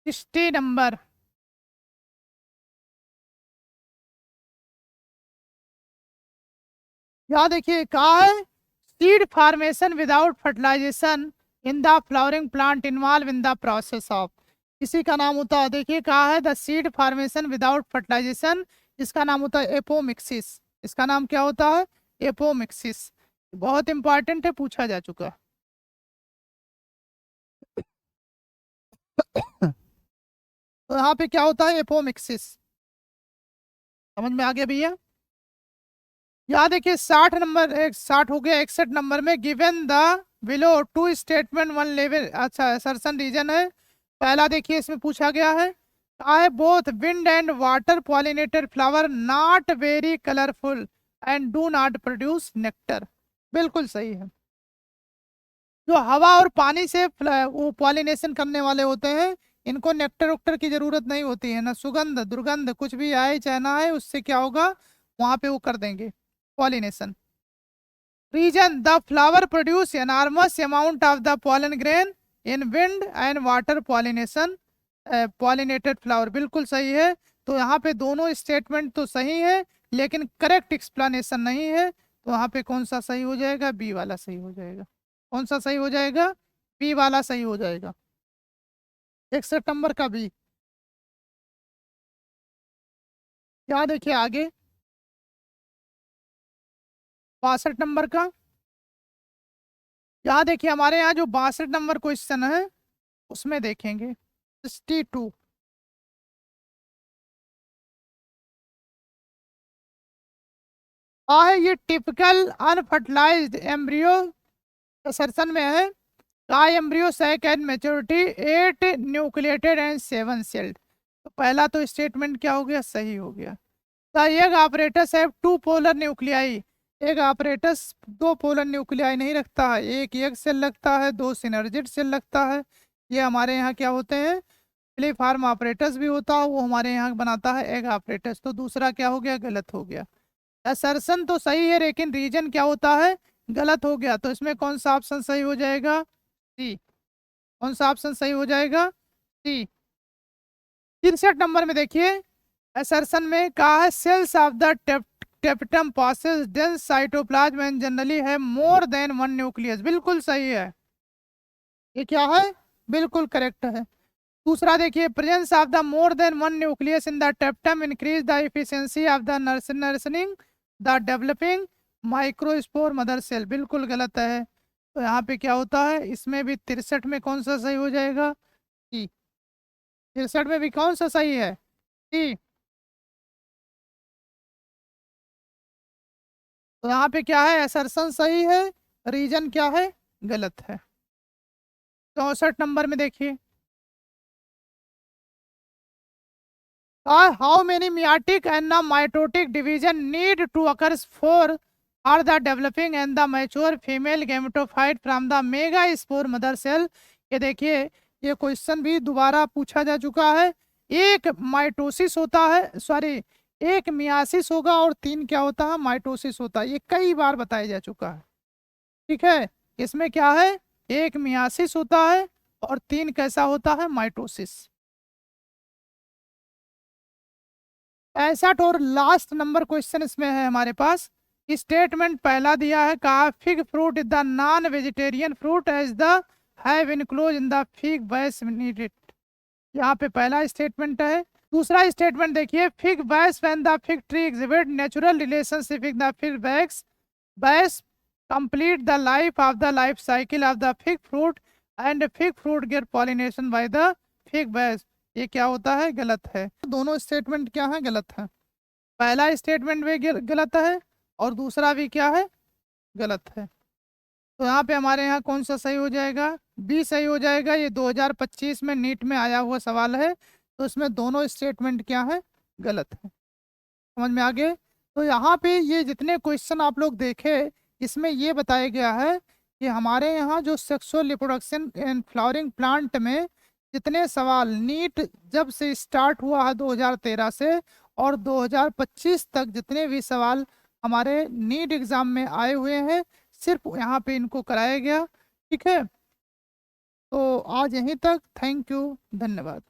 60 नंबर, यहाँ देखिए कहा है, seed formation without fertilization in the flowering plant involve in the process of, इसी का नाम होता है, देखिए कहा है the seed formation without fertilization, इसका नाम होता है एपोमिक्सिस। इसका नाम क्या होता है, एपोमिक्सिस। बहुत इंपॉर्टेंट है, पूछा जा चुका है। तो यहाँ पे क्या होता है, एपोमिक्सिस। समझ में आ गया भैया? यहाँ देखिए 60 नंबर, एक 60 हो गया, 61 नंबर में, given the below two statement one level, अच्छा असर्शन रीजन है। पहला देखिए इसमें पूछा गया है, I both wind and water pollinated flower not very colourful and do not produce nectar, बिल्कुल सही है। जो हवा और पानी से वो पॉलिनेशन करने वाले होते हैं, इनको नेक्टर उक्टर की जरूरत नहीं होती है, ना सुगंध दुर्गंध कुछ भी आए चाहे ना आए, उससे क्या होगा, वहां पे वो कर देंगे pollination. Reason, the flower produce enormous amount of the pollen grain in wind and water pollination, pollinated flower, बिल्कुल सही है। तो यहाँ पे दोनों स्टेटमेंट तो सही है, लेकिन करेक्ट एक्सप्लेनेशन नहीं है। तो यहाँ पे कौन सा सही हो जाएगा, बी वाला सही हो जाएगा। कौन सा सही हो जाएगा, बी वाला सही हो जाएगा। 61 नंबर का बी। क्या देखिए आगे 62 नंबर का, यहाँ देखिए हमारे यहाँ जो 62 नंबर क्वेश्चन है उसमें देखेंगे 62। है ये टिपिकल अनफर्टिलाइज्ड एम्ब्रियो असर्शन में है। का embryo sac and maturity 8 nucleated and 7 celled. तो पहला तो स्टेटमेंट क्या हो गया, सही हो गया। The egg apparatus have 2 polar nuclei. Egg apparatus 2 polar nuclei नहीं रखता है, एक एग सेल लगता है, 2 सिनर्जिड सेल लगता है। ये हमारे यहाँ क्या होते हैं, क्लिफॉर्म ऑपरेटस भी होता है, वो हमारे यहाँ बनाता है एग ऑपरेटस। तो दूसरा क्या हो गया, गलत हो गया। असर्शन तो सही है लेकिन रीजन क्या होता है, गलत हो गया। तो इसमें कौन सा ऑप्शन सही हो जाएगा, सी। कौन सा ऑप्शन सही हो जाएगा, सी। 63 नंबर में देखिए असर्शन में कहा है cells of the tapetum possess dense cytoplasm and generally है मोर देन 1 न्यूक्लियस। बिल्कुल सही है, ये क्या है, बिल्कुल करेक्ट है। दूसरा देखिए presence of the more than 1 nucleus in the tapetum increase the efficiency of the nursing the developing microspore mother cell. बिल्कुल गलत है। तो यहाँ पे क्या होता है, इसमें भी 63 में कौन सा सही हो जाएगा, सी। 63 में भी कौन सा सही है, सी। तो यहाँ पे क्या है, असर्शन सही है, रीजन क्या है, गलत है। 64 नंबर में देखिए how many meiotic and the mitotic division need to occurs for are the developing and the mature female gametophyte from the megaspore mother cell. ये देखिए ये क्वेश्चन भी दोबारा पूछा जा चुका है। एक माइटोसिस होता है, सॉरी एक मियासिस होगा और 3 क्या होता है, माइटोसिस होता है। ये कई बार बताया जा चुका है, ठीक है। इसमें क्या है, एक मियासिस होता है और 3 कैसा होता है, माइटोसिस। 65 और लास्ट नंबर क्वेश्चन इसमें है हमारे पास। स्टेटमेंट पहला दिया है, कहा fig fruit is the non vegetarian fruit as the have enclose in the fig wasps needed. यहाँ पे पहला स्टेटमेंट है। दूसरा स्टेटमेंट देखिए fig wasps when the fig tree exhibit natural relationship with the fig wasps wasps complete the life of the life cycle of the fig fruit and fig fruit get pollination by the fig wasps. ये क्या होता है, गलत है। दोनों statement क्या है, गलत है। पहला स्टेटमेंट भी गलत है और दूसरा भी क्या है, गलत है। तो यहाँ पे हमारे यहाँ कौन सा सही हो जाएगा, बी सही हो जाएगा। ये 2025 में नीट में आया हुआ सवाल है, तो इसमें दोनों स्टेटमेंट क्या है, गलत है। समझ में आ गए। तो यहाँ पे ये जितने क्वेश्चन आप लोग देखे, इसमें ये बताया गया है कि हमारे यहाँ जो sexual reproduction and flowering plant में जितने सवाल नीट जब से स्टार्ट हुआ है 2013 से और 2025 तक जितने भी सवाल हमारे नीट एग्जाम में आए हुए हैं, सिर्फ यहाँ पे इनको कराया गया, ठीक है। तो आज यहीं तक, थैंक यू, धन्यवाद।